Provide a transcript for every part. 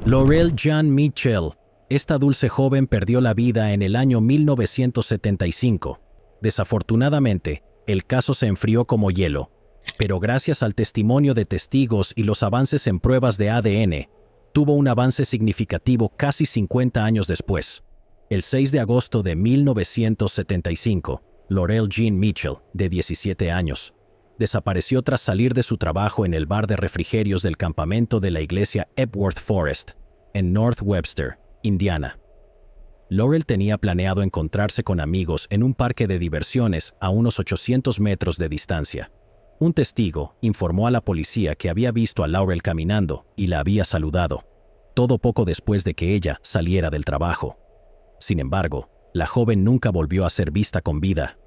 Laurel Jean Mitchell. Esta dulce joven perdió la vida en el año 1975. Desafortunadamente, el caso se enfrió como hielo, pero gracias al testimonio de testigos y los avances en pruebas de ADN, tuvo un avance significativo casi 50 años después. El 6 de agosto de 1975, Laurel Jean Mitchell, de 17 años, desapareció tras salir de su trabajo en el bar de refrigerios del campamento de la iglesia Epworth Forest, en North Webster, Indiana. Laurel tenía planeado encontrarse con amigos en un parque de diversiones a unos 800 metros de distancia. Un testigo informó a la policía que había visto a Laurel caminando y la había saludado, todo poco después de que ella saliera del trabajo. Sin embargo, la joven nunca volvió a ser vista con vida.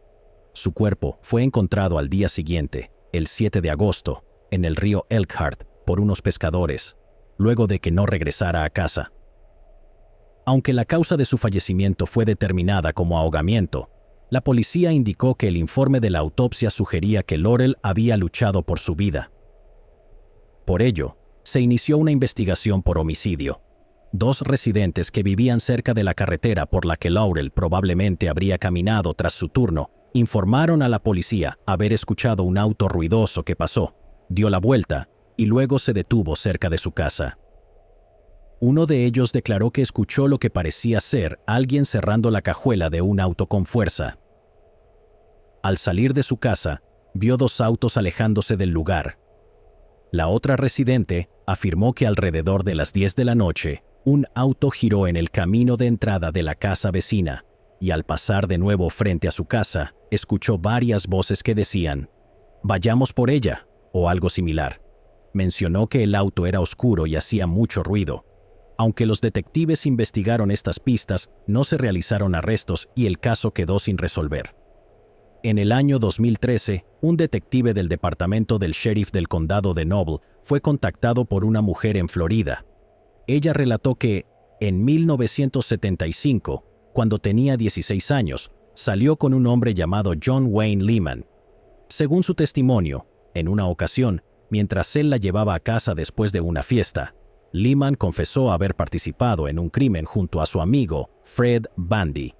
Su cuerpo fue encontrado al día siguiente, el 7 de agosto, en el río Elkhart por unos pescadores, luego de que no regresara a casa. Aunque la causa de su fallecimiento fue determinada como ahogamiento, la policía indicó que el informe de la autopsia sugería que Laurel había luchado por su vida. Por ello, se inició una investigación por homicidio. Dos residentes que vivían cerca de la carretera por la que Laurel probablemente habría caminado tras su turno informaron a la policía haber escuchado un auto ruidoso que pasó, dio la vuelta y luego se detuvo cerca de su casa. Uno de ellos declaró que escuchó lo que parecía ser alguien cerrando la cajuela de un auto con fuerza. Al salir de su casa, vio dos autos alejándose del lugar. La otra residente afirmó que alrededor de las 10 de la noche, un auto giró en el camino de entrada de la casa vecina y al pasar de nuevo frente a su casa, escuchó varias voces que decían, «Vayamos por ella», o algo similar. Mencionó que el auto era oscuro y hacía mucho ruido. Aunque los detectives investigaron estas pistas, no se realizaron arrestos y el caso quedó sin resolver. En el año 2013, un detective del departamento del sheriff del condado de Noble fue contactado por una mujer en Florida. Ella relató que, en 1975, cuando tenía 16 años, salió con un hombre llamado John Wayne Lehman. Según su testimonio, en una ocasión, mientras él la llevaba a casa después de una fiesta, Lehman confesó haber participado en un crimen junto a su amigo Fred Bandy.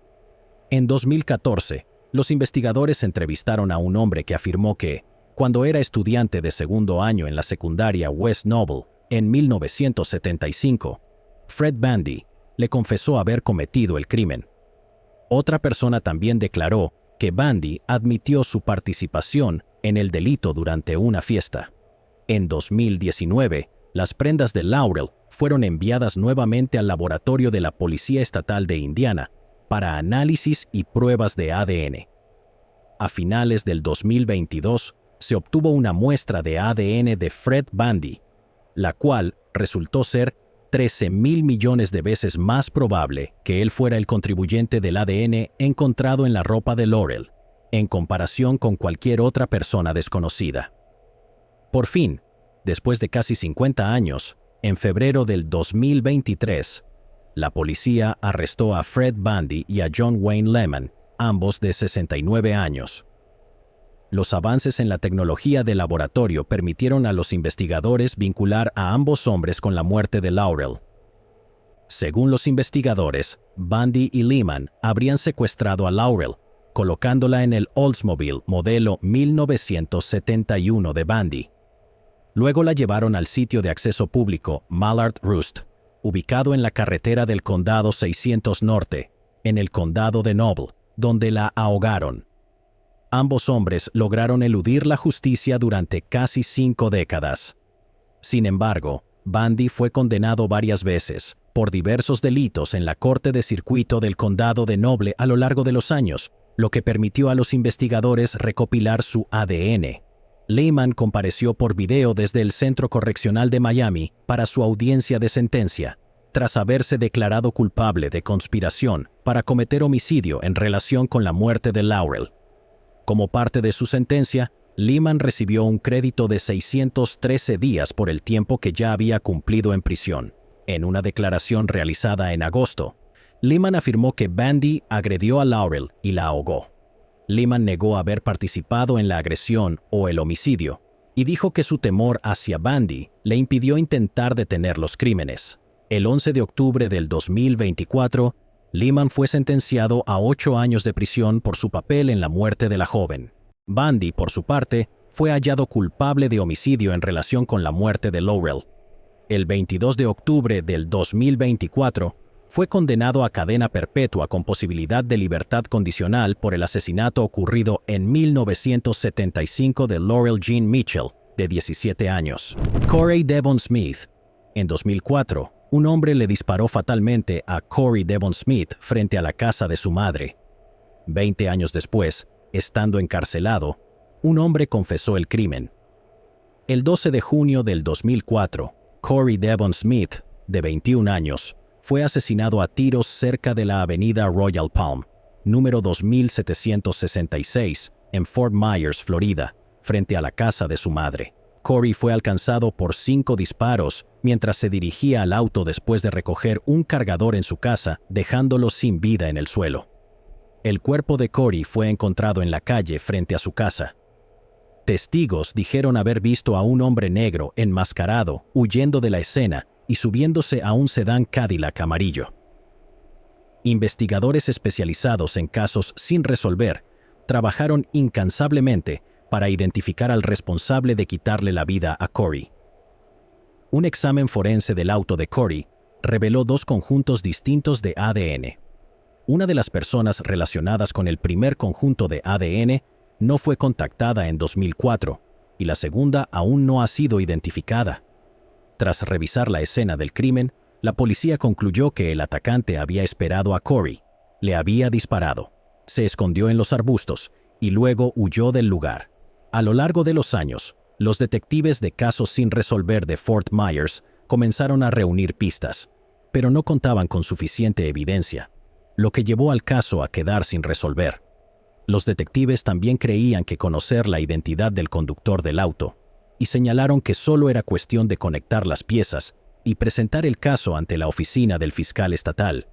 En 2014, los investigadores entrevistaron a un hombre que afirmó que, cuando era estudiante de segundo año en la secundaria West Noble, en 1975, Fred Bandy le confesó haber cometido el crimen. Otra persona también declaró que Bandy admitió su participación en el delito durante una fiesta. En 2019, las prendas de Laurel fueron enviadas nuevamente al laboratorio de la Policía Estatal de Indiana para análisis y pruebas de ADN. A finales del 2022, se obtuvo una muestra de ADN de Fred Bandy, la cual resultó ser 13,000 millones de veces más probable que él fuera el contribuyente del ADN encontrado en la ropa de Laurel, en comparación con cualquier otra persona desconocida. Por fin, después de casi 50 años, en febrero del 2023, la policía arrestó a Fred Bandy y a John Wayne Lehman, ambos de 69 años. Los avances en la tecnología de laboratorio permitieron a los investigadores vincular a ambos hombres con la muerte de Laurel. Según los investigadores, Bandy y Lehman habrían secuestrado a Laurel, colocándola en el Oldsmobile modelo 1971 de Bandy. Luego la llevaron al sitio de acceso público Mallard Roost, ubicado en la carretera del Condado 600 Norte, en el Condado de Noble, donde la ahogaron. Ambos hombres lograron eludir la justicia durante casi 5 décadas. Sin embargo, Bandy fue condenado varias veces por diversos delitos en la Corte de Circuito del Condado de Noble a lo largo de los años, lo que permitió a los investigadores recopilar su ADN. Lehman compareció por video desde el Centro Correccional de Miami para su audiencia de sentencia, tras haberse declarado culpable de conspiración para cometer homicidio en relación con la muerte de Laurel. Como parte de su sentencia, Lehman recibió un crédito de 613 días por el tiempo que ya había cumplido en prisión. En una declaración realizada en agosto, Lehman afirmó que Bandy agredió a Laurel y la ahogó. Lehman negó haber participado en la agresión o el homicidio y dijo que su temor hacia Bandy le impidió intentar detener los crímenes. El 11 de octubre del 2024, Lehman fue sentenciado a 8 años de prisión por su papel en la muerte de la joven. Bundy, por su parte, fue hallado culpable de homicidio en relación con la muerte de Laurel. El 22 de octubre del 2024, fue condenado a cadena perpetua con posibilidad de libertad condicional por el asesinato ocurrido en 1975 de Laurel Jean Mitchell, de 17 años. Corey Devon Smith. En 2004, un hombre le disparó fatalmente a Corey Devon Smith frente a la casa de su madre. 20 años después, estando encarcelado, un hombre confesó el crimen. El 12 de junio del 2004, Corey Devon Smith, de 21 años, fue asesinado a tiros cerca de la avenida Royal Palm, número 2766, en Fort Myers, Florida, frente a la casa de su madre. Corey fue alcanzado por 5 disparos mientras se dirigía al auto después de recoger un cargador en su casa, dejándolo sin vida en el suelo. El cuerpo de Corey fue encontrado en la calle frente a su casa. Testigos dijeron haber visto a un hombre negro enmascarado huyendo de la escena y subiéndose a un sedán Cadillac amarillo. Investigadores especializados en casos sin resolver trabajaron incansablemente para identificar al responsable de quitarle la vida a Corey. Un examen forense del auto de Corey reveló 2 conjuntos distintos de ADN. Una de las personas relacionadas con el primer conjunto de ADN no fue contactada en 2004 y la segunda aún no ha sido identificada. Tras revisar la escena del crimen, la policía concluyó que el atacante había esperado a Corey, le había disparado, se escondió en los arbustos y luego huyó del lugar. A lo largo de los años, los detectives de casos sin resolver de Fort Myers comenzaron a reunir pistas, pero no contaban con suficiente evidencia, lo que llevó al caso a quedar sin resolver. Los detectives también creían que conocer la identidad del conductor del auto y señalaron que solo era cuestión de conectar las piezas y presentar el caso ante la oficina del fiscal estatal.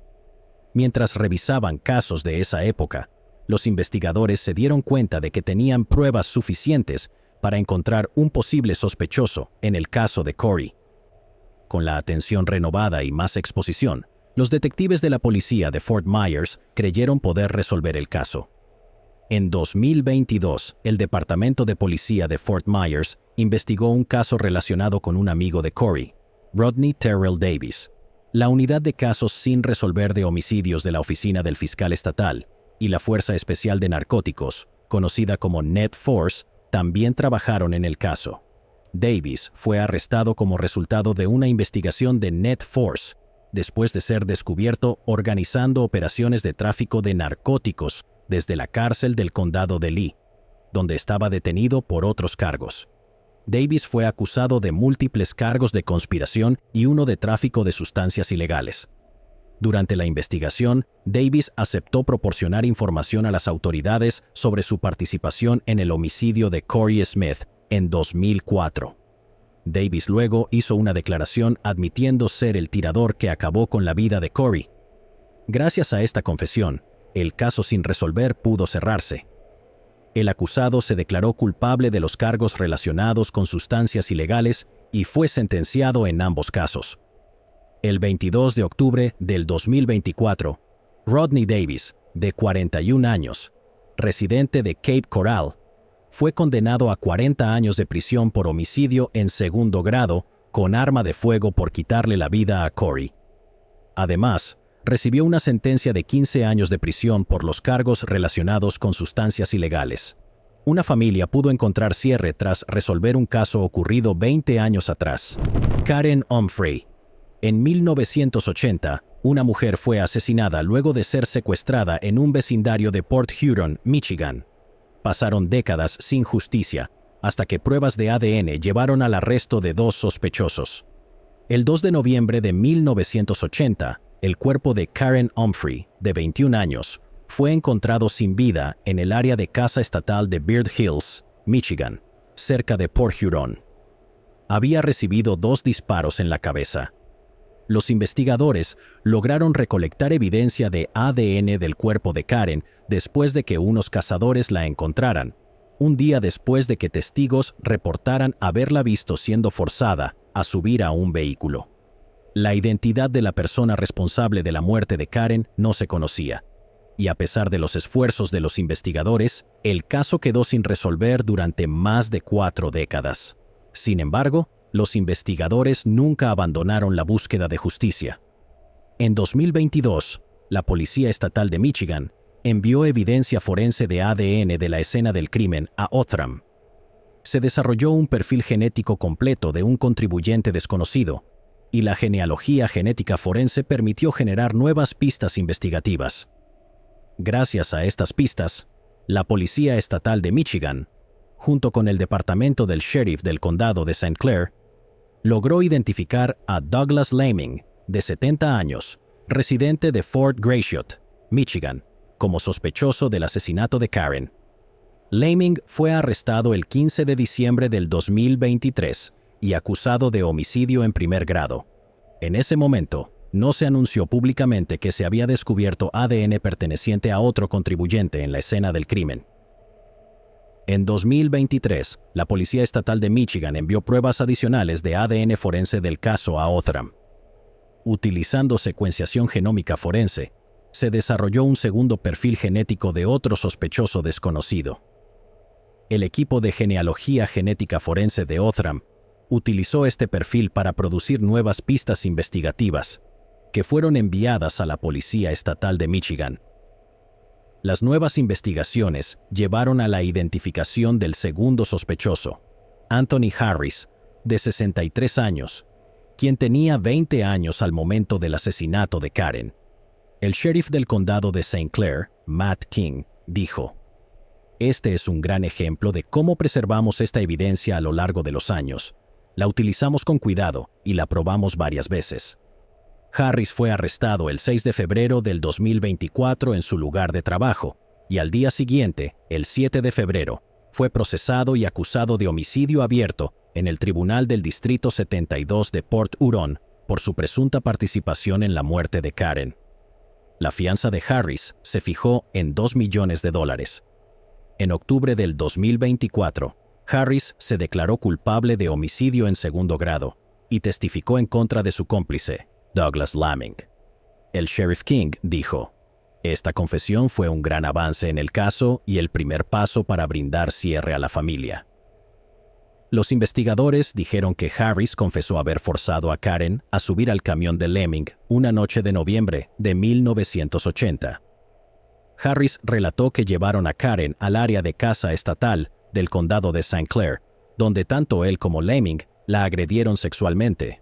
Mientras revisaban casos de esa época, los investigadores se dieron cuenta de que tenían pruebas suficientes para encontrar un posible sospechoso en el caso de Corey. Con la atención renovada y más exposición, los detectives de la policía de Fort Myers creyeron poder resolver el caso. En 2022, el Departamento de Policía de Fort Myers investigó un caso relacionado con un amigo de Corey, Rodney Terrell Davis. La Unidad de Casos sin Resolver de Homicidios de la Oficina del Fiscal Estatal y la Fuerza Especial de Narcóticos, conocida como Net Force, también trabajaron en el caso. Davis fue arrestado como resultado de una investigación de Net Force, después de ser descubierto organizando operaciones de tráfico de narcóticos desde la cárcel del condado de Lee, donde estaba detenido por otros cargos. Davis fue acusado de múltiples cargos de conspiración y uno de tráfico de sustancias ilegales. Durante la investigación, Davis aceptó proporcionar información a las autoridades sobre su participación en el homicidio de Corey Smith en 2004. Davis luego hizo una declaración admitiendo ser el tirador que acabó con la vida de Corey. Gracias a esta confesión, el caso sin resolver pudo cerrarse. El acusado se declaró culpable de los cargos relacionados con sustancias ilegales y fue sentenciado en ambos casos. El 22 de octubre del 2024, Rodney Davis, de 41 años, residente de Cape Coral, fue condenado a 40 años de prisión por homicidio en segundo grado con arma de fuego por quitarle la vida a Corey. Además, recibió una sentencia de 15 años de prisión por los cargos relacionados con sustancias ilegales. Una familia pudo encontrar cierre tras resolver un caso ocurrido 20 años atrás. Karen Humphrey. En 1980, una mujer fue asesinada luego de ser secuestrada en un vecindario de Port Huron, Michigan. Pasaron décadas sin justicia, hasta que pruebas de ADN llevaron al arresto de 2 sospechosos. El 2 de noviembre de 1980, el cuerpo de Karen Humphrey, de 21 años, fue encontrado sin vida en el área de caza estatal de Bird Hills, Michigan, cerca de Port Huron. Había recibido 2 disparos en la cabeza. Los investigadores lograron recolectar evidencia de ADN del cuerpo de Karen después de que unos cazadores la encontraran, un día después de que testigos reportaran haberla visto siendo forzada a subir a un vehículo. La identidad de la persona responsable de la muerte de Karen no se conocía, y a pesar de los esfuerzos de los investigadores, el caso quedó sin resolver durante más de 4 décadas. Sin embargo, los investigadores nunca abandonaron la búsqueda de justicia. En 2022, la Policía Estatal de Michigan envió evidencia forense de ADN de la escena del crimen a Othram. Se desarrolló un perfil genético completo de un contribuyente desconocido, y la genealogía genética forense permitió generar nuevas pistas investigativas. Gracias a estas pistas, la Policía Estatal de Michigan, junto con el Departamento del Sheriff del Condado de St. Clair, logró identificar a Douglas Laming, de 70 años, residente de Fort Gratiot, Michigan, como sospechoso del asesinato de Karen. Laming fue arrestado el 15 de diciembre del 2023 y acusado de homicidio en primer grado. En ese momento, no se anunció públicamente que se había descubierto ADN perteneciente a otro contribuyente en la escena del crimen. En 2023, la Policía Estatal de Michigan envió pruebas adicionales de ADN forense del caso a Othram. Utilizando secuenciación genómica forense, se desarrolló un segundo perfil genético de otro sospechoso desconocido. El equipo de genealogía genética forense de Othram utilizó este perfil para producir nuevas pistas investigativas, que fueron enviadas a la Policía Estatal de Michigan. Las nuevas investigaciones llevaron a la identificación del segundo sospechoso, Anthony Harris, de 63 años, quien tenía 20 años al momento del asesinato de Karen. El sheriff del condado de St. Clair, Matt King, dijo: "Este es un gran ejemplo de cómo preservamos esta evidencia a lo largo de los años. La utilizamos con cuidado y la probamos varias veces". Harris fue arrestado el 6 de febrero del 2024 en su lugar de trabajo, y al día siguiente, el 7 de febrero, fue procesado y acusado de homicidio abierto en el Tribunal del Distrito 72 de Port Huron por su presunta participación en la muerte de Karen. La fianza de Harris se fijó en $2 millones. En octubre del 2024, Harris se declaró culpable de homicidio en segundo grado y testificó en contra de su cómplice, Douglas Laming. El sheriff King dijo: "Esta confesión fue un gran avance en el caso y el primer paso para brindar cierre a la familia". Los investigadores dijeron que Harris confesó haber forzado a Karen a subir al camión de Laming una noche de noviembre de 1980. Harris relató que llevaron a Karen al área de caza estatal del condado de St. Clair, donde tanto él como Laming la agredieron sexualmente.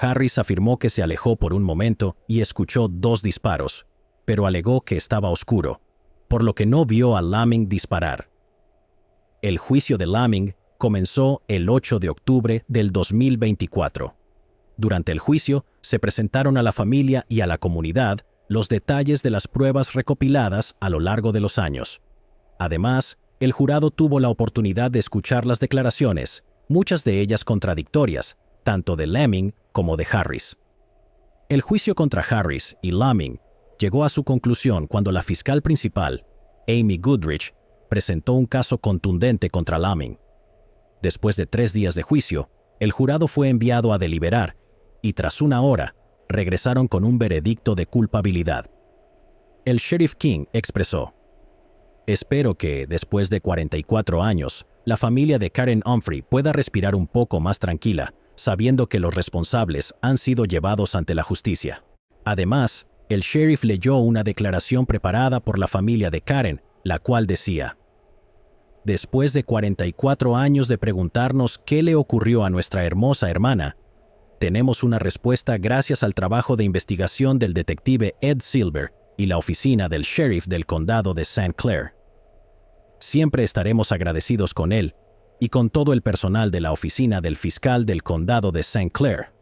Harris afirmó que se alejó por un momento y escuchó 2 disparos, pero alegó que estaba oscuro, por lo que no vio a Laming disparar. El juicio de Laming comenzó el 8 de octubre del 2024. Durante el juicio, se presentaron a la familia y a la comunidad los detalles de las pruebas recopiladas a lo largo de los años. Además, el jurado tuvo la oportunidad de escuchar las declaraciones, muchas de ellas contradictorias, tanto de Laming como de Harris. El juicio contra Harris y Laming llegó a su conclusión cuando la fiscal principal, Amy Goodrich, presentó un caso contundente contra Laming. Después de 3 días de juicio, el jurado fue enviado a deliberar y tras una hora, regresaron con un veredicto de culpabilidad. El sheriff King expresó: "Espero que, después de 44 años, la familia de Karen Humphrey pueda respirar un poco más tranquila, sabiendo que los responsables han sido llevados ante la justicia". Además, el sheriff leyó una declaración preparada por la familia de Karen, la cual decía: "Después de 44 años de preguntarnos qué le ocurrió a nuestra hermosa hermana, tenemos una respuesta gracias al trabajo de investigación del detective Ed Silver y la oficina del sheriff del condado de St. Clair. Siempre estaremos agradecidos con él y con todo el personal de la oficina del fiscal del condado de St. Clair".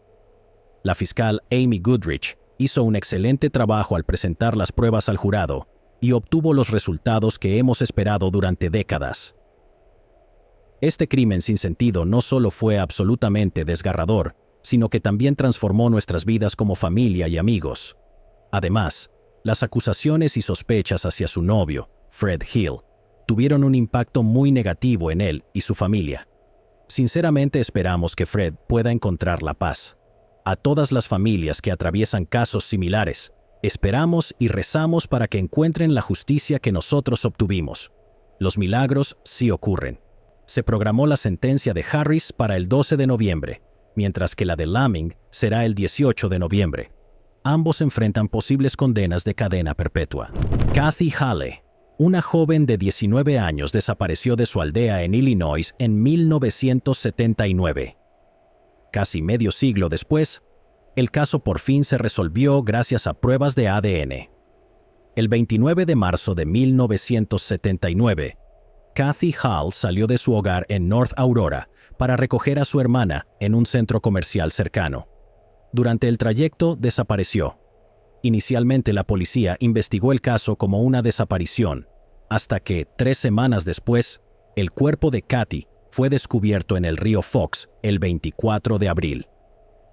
La fiscal Amy Goodrich hizo un excelente trabajo al presentar las pruebas al jurado y obtuvo los resultados que hemos esperado durante décadas. Este crimen sin sentido no solo fue absolutamente desgarrador, sino que también transformó nuestras vidas como familia y amigos. Además, las acusaciones y sospechas hacia su novio, Fred Hill, tuvieron un impacto muy negativo en él y su familia. Sinceramente esperamos que Fred pueda encontrar la paz. A todas las familias que atraviesan casos similares, esperamos y rezamos para que encuentren la justicia que nosotros obtuvimos. Los milagros sí ocurren. Se programó la sentencia de Harris para el 12 de noviembre, mientras que la de Laming será el 18 de noviembre. Ambos enfrentan posibles condenas de cadena perpetua. Kathy Hale, una joven de 19 años, desapareció de su aldea en Illinois en 1979. Casi medio siglo después, el caso por fin se resolvió gracias a pruebas de ADN. El 29 de marzo de 1979, Kathy Hale salió de su hogar en North Aurora para recoger a su hermana en un centro comercial cercano. Durante el trayecto desapareció. Inicialmente la policía investigó el caso como una desaparición, hasta que, 3 semanas después, el cuerpo de Kathy fue descubierto en el río Fox el 24 de abril.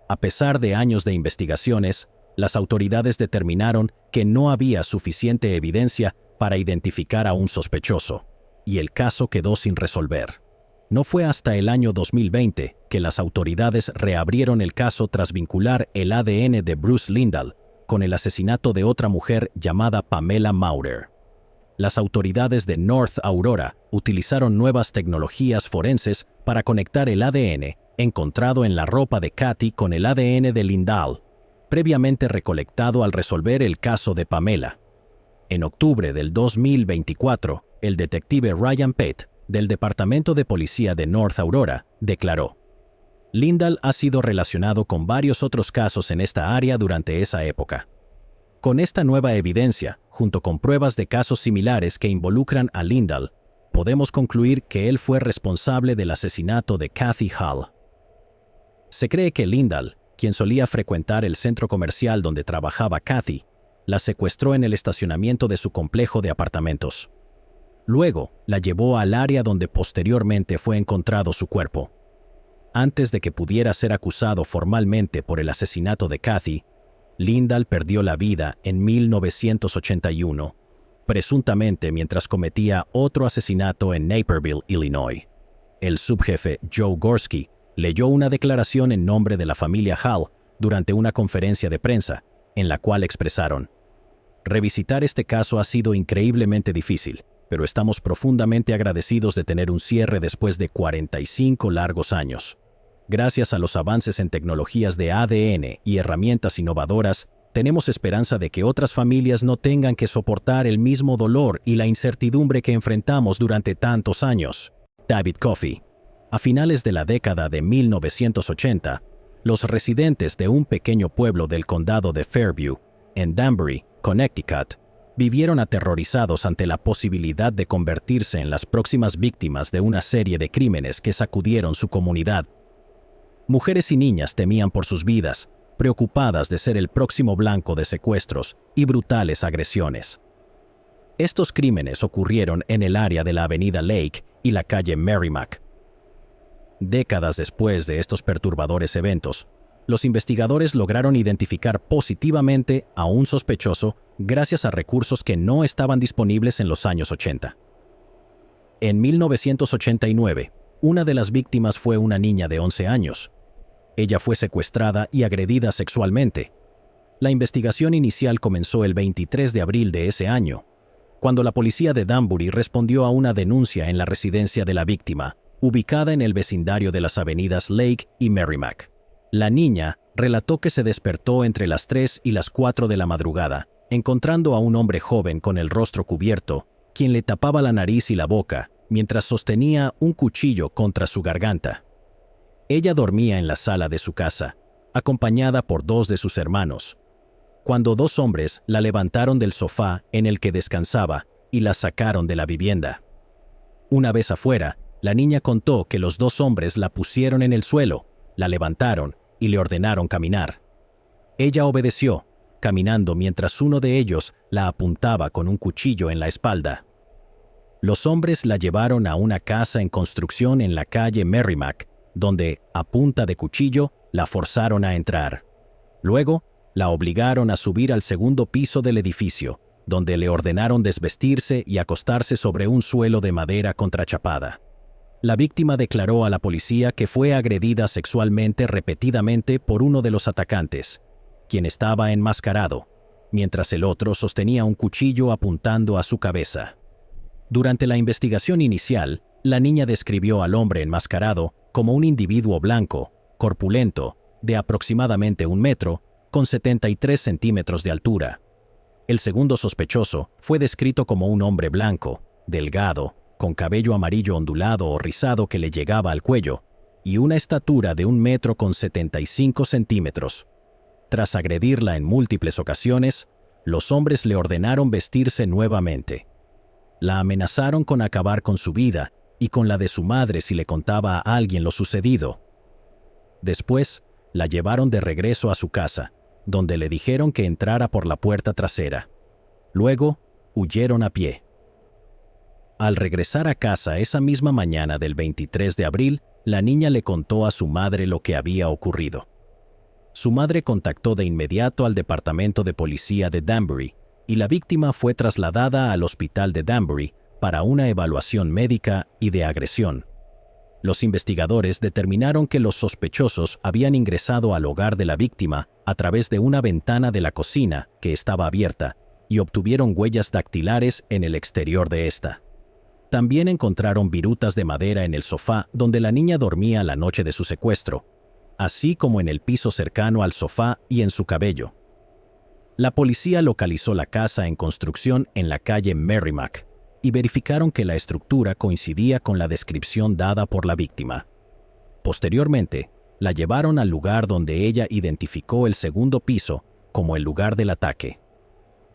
A pesar de años de investigaciones, las autoridades determinaron que no había suficiente evidencia para identificar a un sospechoso, y el caso quedó sin resolver. No fue hasta el año 2020 que las autoridades reabrieron el caso tras vincular el ADN de Bruce Lindahl con el asesinato de otra mujer llamada Pamela Maurer. Las autoridades de North Aurora utilizaron nuevas tecnologías forenses para conectar el ADN encontrado en la ropa de Kathy con el ADN de Lindahl, previamente recolectado al resolver el caso de Pamela. En octubre del 2024, el detective Ryan Pate, del Departamento de Policía de North Aurora, declaró: Lindahl ha sido relacionado con varios otros casos en esta área durante esa época. Con esta nueva evidencia, junto con pruebas de casos similares que involucran a Lindahl, podemos concluir que él fue responsable del asesinato de Kathy Hale. Se cree que Lindahl, quien solía frecuentar el centro comercial donde trabajaba Kathy, la secuestró en el estacionamiento de su complejo de apartamentos. Luego, la llevó al área donde posteriormente fue encontrado su cuerpo. Antes de que pudiera ser acusado formalmente por el asesinato de Kathy, Lindahl perdió la vida en 1981, presuntamente mientras cometía otro asesinato en Naperville, Illinois. El subjefe Joe Gorski leyó una declaración en nombre de la familia Hale durante una conferencia de prensa, en la cual expresaron: revisitar este caso ha sido increíblemente difícil, pero estamos profundamente agradecidos de tener un cierre después de 45 largos años. Gracias a los avances en tecnologías de ADN y herramientas innovadoras, tenemos esperanza de que otras familias no tengan que soportar el mismo dolor y la incertidumbre que enfrentamos durante tantos años. David Coffey. A finales de la década de 1980, los residentes de un pequeño pueblo del condado de Fairview, en Danbury, Connecticut, vivieron aterrorizados ante la posibilidad de convertirse en las próximas víctimas de una serie de crímenes que sacudieron su comunidad. Mujeres y niñas temían por sus vidas, preocupadas de ser el próximo blanco de secuestros y brutales agresiones. Estos crímenes ocurrieron en el área de la avenida Lake y la calle Merrimack. Décadas después de estos perturbadores eventos, los investigadores lograron identificar positivamente a un sospechoso gracias a recursos que no estaban disponibles en los años 80. En 1989, una de las víctimas fue una niña de 11 años. Ella fue secuestrada y agredida sexualmente. La investigación inicial comenzó el 23 de abril de ese año, cuando la policía de Danbury respondió a una denuncia en la residencia de la víctima, ubicada en el vecindario de las avenidas Lake y Merrimack. La niña relató que se despertó entre las 3 y las 4 de la madrugada, encontrando a un hombre joven con el rostro cubierto, quien le tapaba la nariz y la boca, mientras sostenía un cuchillo contra su garganta. Ella dormía en la sala de su casa, acompañada por 2 de sus hermanos, cuando 2 hombres la levantaron del sofá en el que descansaba y la sacaron de la vivienda. Una vez afuera, la niña contó que los 2 hombres la pusieron en el suelo, la levantaron y le ordenaron caminar. Ella obedeció, caminando mientras uno de ellos la apuntaba con un cuchillo en la espalda. Los hombres la llevaron a una casa en construcción en la calle Merrimack, donde, a punta de cuchillo, la forzaron a entrar. Luego, la obligaron a subir al segundo piso del edificio, donde le ordenaron desvestirse y acostarse sobre un suelo de madera contrachapada. La víctima declaró a la policía que fue agredida sexualmente repetidamente por uno de los atacantes, quien estaba enmascarado, mientras el otro sostenía un cuchillo apuntando a su cabeza. Durante la investigación inicial, la niña describió al hombre enmascarado como un individuo blanco, corpulento, de aproximadamente 1 metro, con 73 centímetros de altura. El segundo sospechoso fue descrito como un hombre blanco, delgado, con cabello amarillo ondulado o rizado que le llegaba al cuello, y una estatura de 1 metro con 75 centímetros. Tras agredirla en múltiples ocasiones, los hombres le ordenaron vestirse nuevamente. La amenazaron con acabar con su vida y con la de su madre si le contaba a alguien lo sucedido. Después, la llevaron de regreso a su casa, donde le dijeron que entrara por la puerta trasera. Luego, huyeron a pie. Al regresar a casa esa misma mañana del 23 de abril, la niña le contó a su madre lo que había ocurrido. Su madre contactó de inmediato al departamento de policía de Danbury y la víctima fue trasladada al hospital de Danbury para una evaluación médica y de agresión. Los investigadores determinaron que los sospechosos habían ingresado al hogar de la víctima a través de una ventana de la cocina que estaba abierta y obtuvieron huellas dactilares en el exterior de esta. También encontraron virutas de madera en el sofá donde la niña dormía la noche de su secuestro, así como en el piso cercano al sofá y en su cabello. La policía localizó la casa en construcción en la calle Merrimack y verificaron que la estructura coincidía con la descripción dada por la víctima. Posteriormente, la llevaron al lugar donde ella identificó el segundo piso como el lugar del ataque.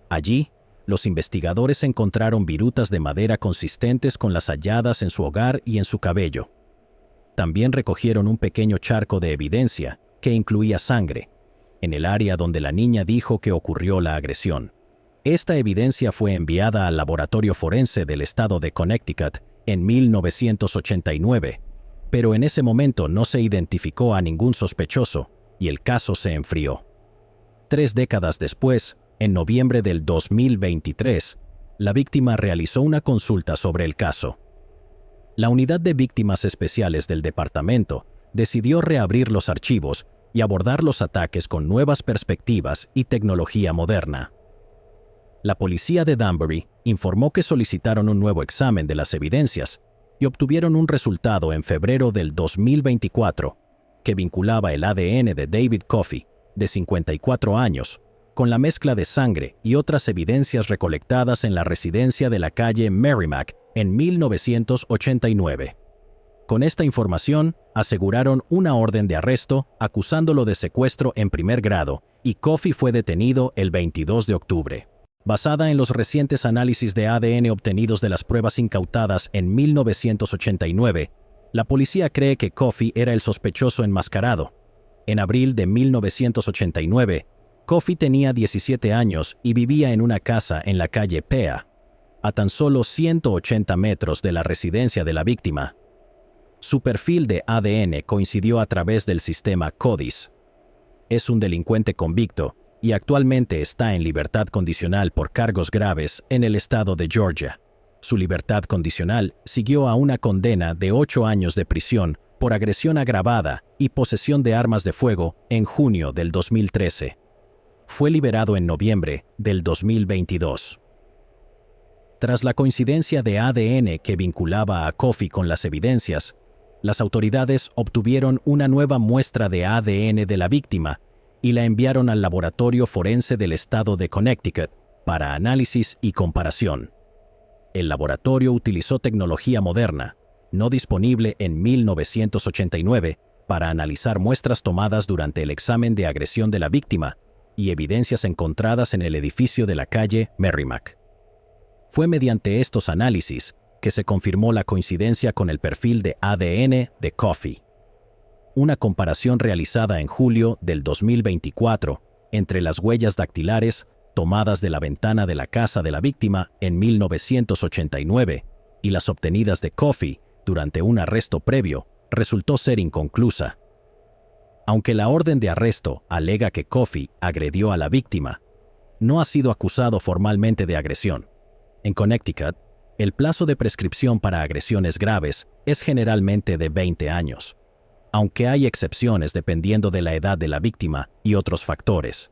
Allí, los investigadores encontraron virutas de madera consistentes con las halladas en su hogar y en su cabello. También recogieron un pequeño charco de evidencia que incluía sangre, en el área donde la niña dijo que ocurrió la agresión. Esta evidencia fue enviada al laboratorio forense del estado de Connecticut en 1989, pero en ese momento no se identificó a ningún sospechoso y el caso se enfrió. 3 décadas después, en noviembre del 2023, la víctima realizó una consulta sobre el caso. La Unidad de Víctimas Especiales del departamento decidió reabrir los archivos y abordar los ataques con nuevas perspectivas y tecnología moderna. La policía de Danbury informó que solicitaron un nuevo examen de las evidencias y obtuvieron un resultado en febrero del 2024 que vinculaba el ADN de David Coffey, de 54 años, con la mezcla de sangre y otras evidencias recolectadas en la residencia de la calle Merrimack en 1989. Con esta información, aseguraron una orden de arresto acusándolo de secuestro en primer grado y Coffey fue detenido el 22 de octubre. Basada en los recientes análisis de ADN obtenidos de las pruebas incautadas en 1989, la policía cree que Coffey era el sospechoso enmascarado. En abril de 1989, Coffey tenía 17 años y vivía en una casa en la calle Pea, a tan solo 180 metros de la residencia de la víctima. Su perfil de ADN coincidió a través del sistema CODIS. Es un delincuente convicto y actualmente está en libertad condicional por cargos graves en el estado de Georgia. Su libertad condicional siguió a una condena de 8 años de prisión por agresión agravada y posesión de armas de fuego en junio del 2013. Fue liberado en noviembre del 2022. Tras la coincidencia de ADN que vinculaba a Coffey con las evidencias, las autoridades obtuvieron una nueva muestra de ADN de la víctima y la enviaron al laboratorio forense del estado de Connecticut para análisis y comparación. El laboratorio utilizó tecnología moderna, no disponible en 1989, para analizar muestras tomadas durante el examen de agresión de la víctima y evidencias encontradas en el edificio de la calle Merrimack. Fue mediante estos análisis que se confirmó la coincidencia con el perfil de ADN de Coffey. Una comparación realizada en julio del 2024 entre las huellas dactilares tomadas de la ventana de la casa de la víctima en 1989 y las obtenidas de Coffey durante un arresto previo resultó ser inconclusa. Aunque la orden de arresto alega que Coffey agredió a la víctima, no ha sido acusado formalmente de agresión. En Connecticut, el plazo de prescripción para agresiones graves es generalmente de 20 años, aunque hay excepciones dependiendo de la edad de la víctima y otros factores.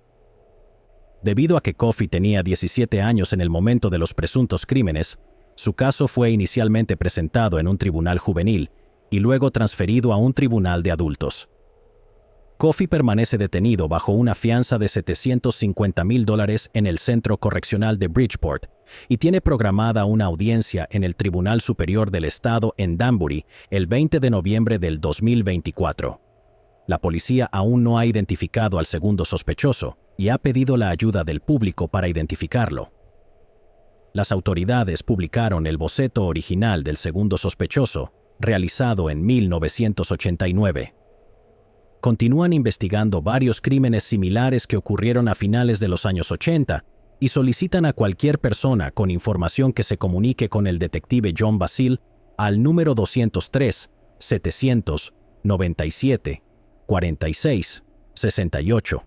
Debido a que Coffey tenía 17 años en el momento de los presuntos crímenes, su caso fue inicialmente presentado en un tribunal juvenil y luego transferido a un tribunal de adultos. Coffey permanece detenido bajo una fianza de $750,000 en el Centro Correccional de Bridgeport y tiene programada una audiencia en el Tribunal Superior del Estado en Danbury el 20 de noviembre del 2024. La policía aún no ha identificado al segundo sospechoso y ha pedido la ayuda del público para identificarlo. Las autoridades publicaron el boceto original del segundo sospechoso, realizado en 1989. Continúan investigando varios crímenes similares que ocurrieron a finales de los años 80 y solicitan a cualquier persona con información que se comunique con el detective John Basil al número 203-797-46-68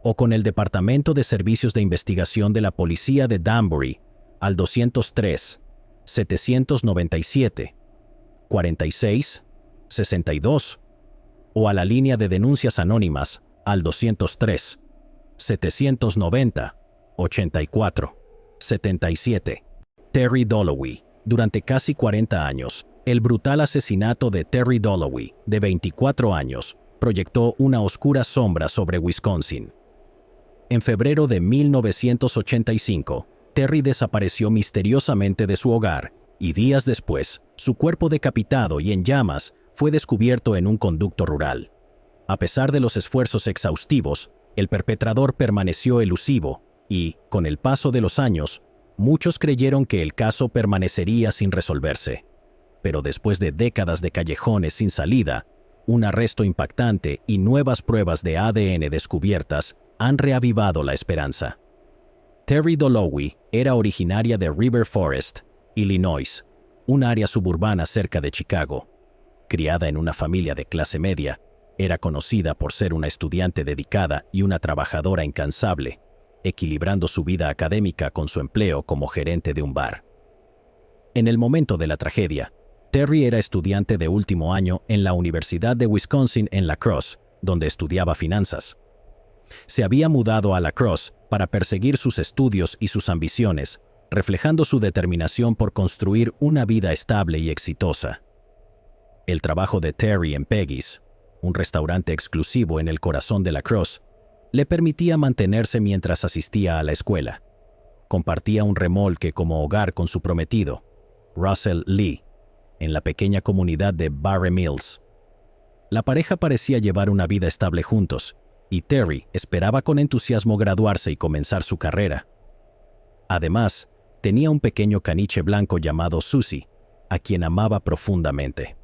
o con el Departamento de Servicios de Investigación de la Policía de Danbury al 203-797-46-62 o a la línea de denuncias anónimas al 203-790-84-77. Terry Dollowee. Durante casi 40 años, el brutal asesinato de Terry Dollowee, de 24 años, proyectó una oscura sombra sobre Wisconsin. En febrero de 1985, Terry desapareció misteriosamente de su hogar y días después, su cuerpo decapitado y en llamas fue descubierto en un conducto rural. A pesar de los esfuerzos exhaustivos, el perpetrador permaneció elusivo y, con el paso de los años, muchos creyeron que el caso permanecería sin resolverse. Pero después de décadas de callejones sin salida, un arresto impactante y nuevas pruebas de ADN descubiertas han reavivado la esperanza. Terry Dollowee era originaria de River Forest, Illinois, un área suburbana cerca de Chicago. Criada en una familia de clase media, era conocida por ser una estudiante dedicada y una trabajadora incansable, equilibrando su vida académica con su empleo como gerente de un bar. En el momento de la tragedia, Terry era estudiante de último año en la Universidad de Wisconsin en La Crosse, donde estudiaba finanzas. Se había mudado a La Crosse para perseguir sus estudios y sus ambiciones, reflejando su determinación por construir una vida estable y exitosa. El trabajo de Terry en Peggy's, un restaurante exclusivo en el corazón de La Crosse, le permitía mantenerse mientras asistía a la escuela. Compartía un remolque como hogar con su prometido, Russell Lee, en la pequeña comunidad de Barre Mills. La pareja parecía llevar una vida estable juntos, y Terry esperaba con entusiasmo graduarse y comenzar su carrera. Además, tenía un pequeño caniche blanco llamado Susie, a quien amaba profundamente.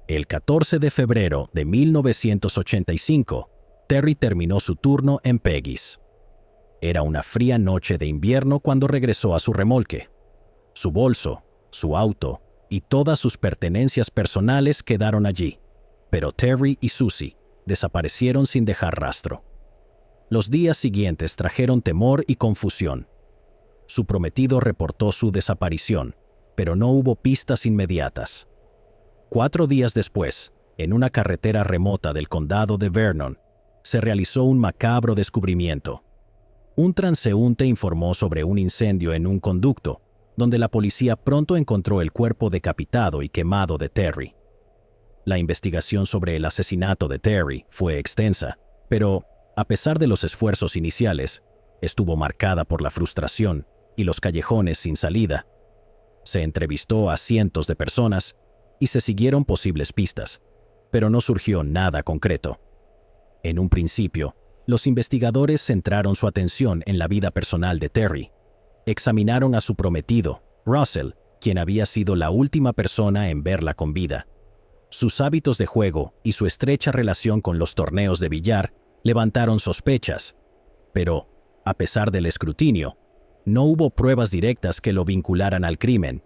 El 14 de febrero de 1985, Terry terminó su turno en Peggy's. Era una fría noche de invierno cuando regresó a su remolque. Su bolso, su auto y todas sus pertenencias personales quedaron allí, pero Terry y Susie desaparecieron sin dejar rastro. Los días siguientes trajeron temor y confusión. Su prometido reportó su desaparición, pero no hubo pistas inmediatas. 4 días después, en una carretera remota del condado de Vernon, se realizó un macabro descubrimiento. Un transeúnte informó sobre un incendio en un conducto, donde la policía pronto encontró el cuerpo decapitado y quemado de Terry. La investigación sobre el asesinato de Terry fue extensa, pero, a pesar de los esfuerzos iniciales, estuvo marcada por la frustración y los callejones sin salida. Se entrevistó a cientos de personas y se siguieron posibles pistas, pero no surgió nada concreto. En un principio, los investigadores centraron su atención en la vida personal de Terry. Examinaron a su prometido, Russell, quien había sido la última persona en verla con vida. Sus hábitos de juego y su estrecha relación con los torneos de billar levantaron sospechas, pero, a pesar del escrutinio, no hubo pruebas directas que lo vincularan al crimen.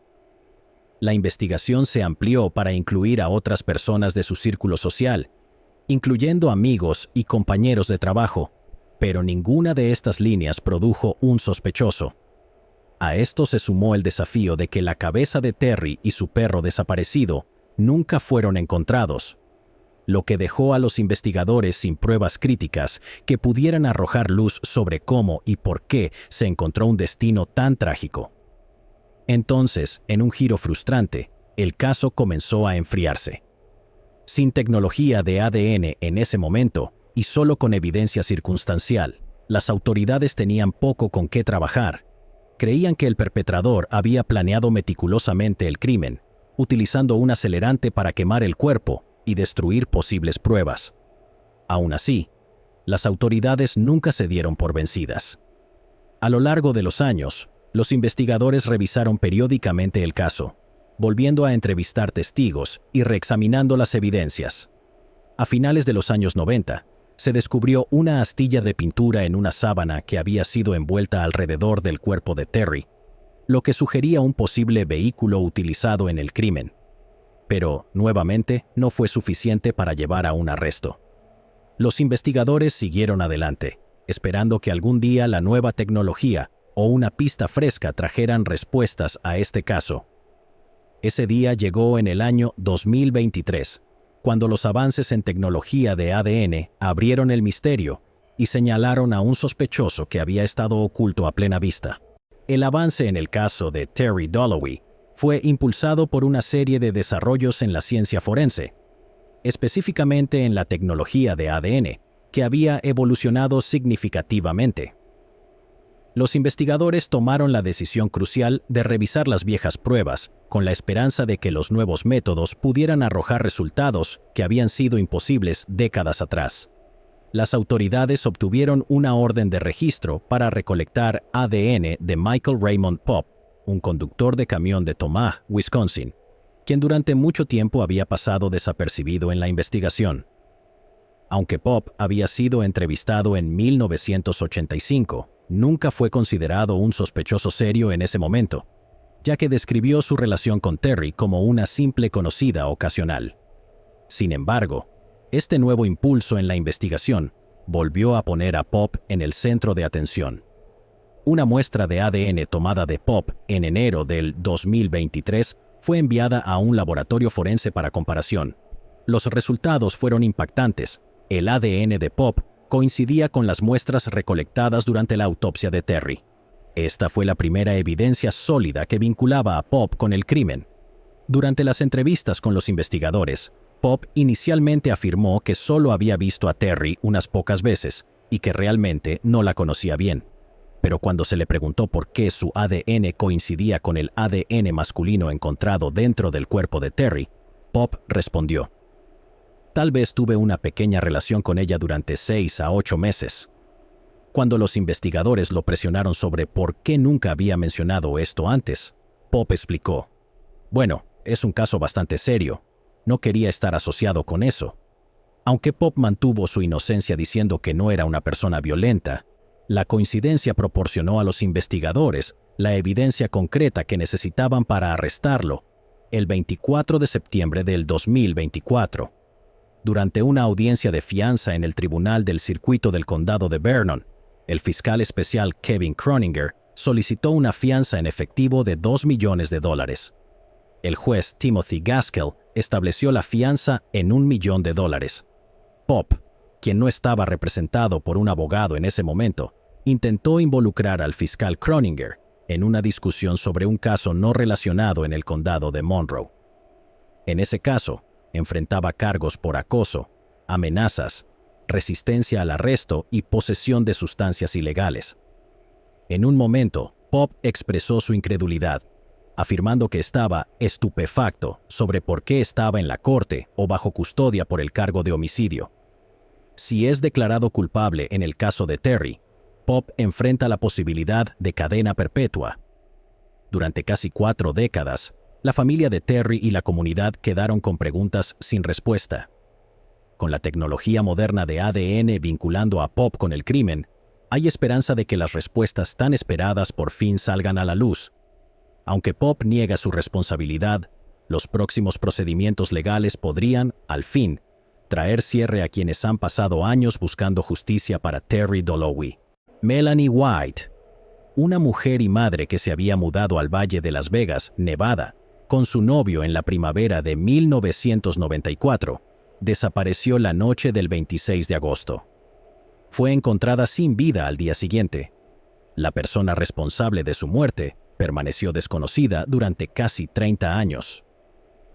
La investigación se amplió para incluir a otras personas de su círculo social, incluyendo amigos y compañeros de trabajo, pero ninguna de estas líneas produjo un sospechoso. A esto se sumó el desafío de que la cabeza de Terry y su perro desaparecido nunca fueron encontrados, lo que dejó a los investigadores sin pruebas críticas que pudieran arrojar luz sobre cómo y por qué se encontró un destino tan trágico. Entonces, en un giro frustrante, el caso comenzó a enfriarse. Sin tecnología de ADN en ese momento, y solo con evidencia circunstancial, las autoridades tenían poco con qué trabajar. Creían que el perpetrador había planeado meticulosamente el crimen, utilizando un acelerante para quemar el cuerpo y destruir posibles pruebas. Aún así, las autoridades nunca se dieron por vencidas. A lo largo de los años, los investigadores revisaron periódicamente el caso, volviendo a entrevistar testigos y reexaminando las evidencias. A finales de los años 90, se descubrió una astilla de pintura en una sábana que había sido envuelta alrededor del cuerpo de Terry, lo que sugería un posible vehículo utilizado en el crimen. Pero, nuevamente, no fue suficiente para llevar a un arresto. Los investigadores siguieron adelante, esperando que algún día la nueva tecnología o una pista fresca trajeran respuestas a este caso. Ese día llegó en el año 2023, cuando los avances en tecnología de ADN abrieron el misterio y señalaron a un sospechoso que había estado oculto a plena vista. El avance en el caso de Terry Dalloway fue impulsado por una serie de desarrollos en la ciencia forense, específicamente en la tecnología de ADN, que había evolucionado significativamente. Los investigadores tomaron la decisión crucial de revisar las viejas pruebas, con la esperanza de que los nuevos métodos pudieran arrojar resultados que habían sido imposibles décadas atrás. Las autoridades obtuvieron una orden de registro para recolectar ADN de Michael Raymond Popp, un conductor de camión de Tomah, Wisconsin, quien durante mucho tiempo había pasado desapercibido en la investigación. Aunque Popp había sido entrevistado en 1985, nunca fue considerado un sospechoso serio en ese momento, ya que describió su relación con Terry como una simple conocida ocasional. Sin embargo, este nuevo impulso en la investigación volvió a poner a Popp en el centro de atención. Una muestra de ADN tomada de Popp en enero del 2023 fue enviada a un laboratorio forense para comparación. Los resultados fueron impactantes. El ADN de Popp coincidía con las muestras recolectadas durante la autopsia de Terry. Esta fue la primera evidencia sólida que vinculaba a Popp con el crimen. Durante las entrevistas con los investigadores, Popp inicialmente afirmó que solo había visto a Terry unas pocas veces y que realmente no la conocía bien. Pero cuando se le preguntó por qué su ADN coincidía con el ADN masculino encontrado dentro del cuerpo de Terry, Popp respondió: «Tal vez tuve una pequeña relación con ella durante 6 a 8 meses». Cuando los investigadores lo presionaron sobre por qué nunca había mencionado esto antes, Popp explicó: «Bueno, es un caso bastante serio. No quería estar asociado con eso». Aunque Popp mantuvo su inocencia diciendo que no era una persona violenta, la coincidencia proporcionó a los investigadores la evidencia concreta que necesitaban para arrestarlo el 24 de septiembre del 2024. Durante una audiencia de fianza en el Tribunal del Circuito del Condado de Vernon, el fiscal especial Kevin Croninger solicitó una fianza en efectivo de $2 millones. El juez Timothy Gaskell estableció la fianza en $1 millón. Popp, quien no estaba representado por un abogado en ese momento, intentó involucrar al fiscal Croninger en una discusión sobre un caso no relacionado en el condado de Monroe. En ese caso, enfrentaba cargos por acoso, amenazas, resistencia al arresto y posesión de sustancias ilegales. En un momento, Popp expresó su incredulidad, afirmando que estaba estupefacto sobre por qué estaba en la corte o bajo custodia por el cargo de homicidio. Si es declarado culpable en el caso de Terry, Popp enfrenta la posibilidad de cadena perpetua. Durante casi 4 décadas, la familia de Terry y la comunidad quedaron con preguntas sin respuesta. Con la tecnología moderna de ADN vinculando a Popp con el crimen, hay esperanza de que las respuestas tan esperadas por fin salgan a la luz. Aunque Popp niega su responsabilidad, los próximos procedimientos legales podrían, al fin, traer cierre a quienes han pasado años buscando justicia para Terry Dalloway. Melanie White. una mujer y madre que se había mudado al Valle de Las Vegas, Nevada, con su novio en la primavera de 1994, desapareció la noche del 26 de agosto. Fue encontrada sin vida al día siguiente. La persona responsable de su muerte permaneció desconocida durante casi 30 años.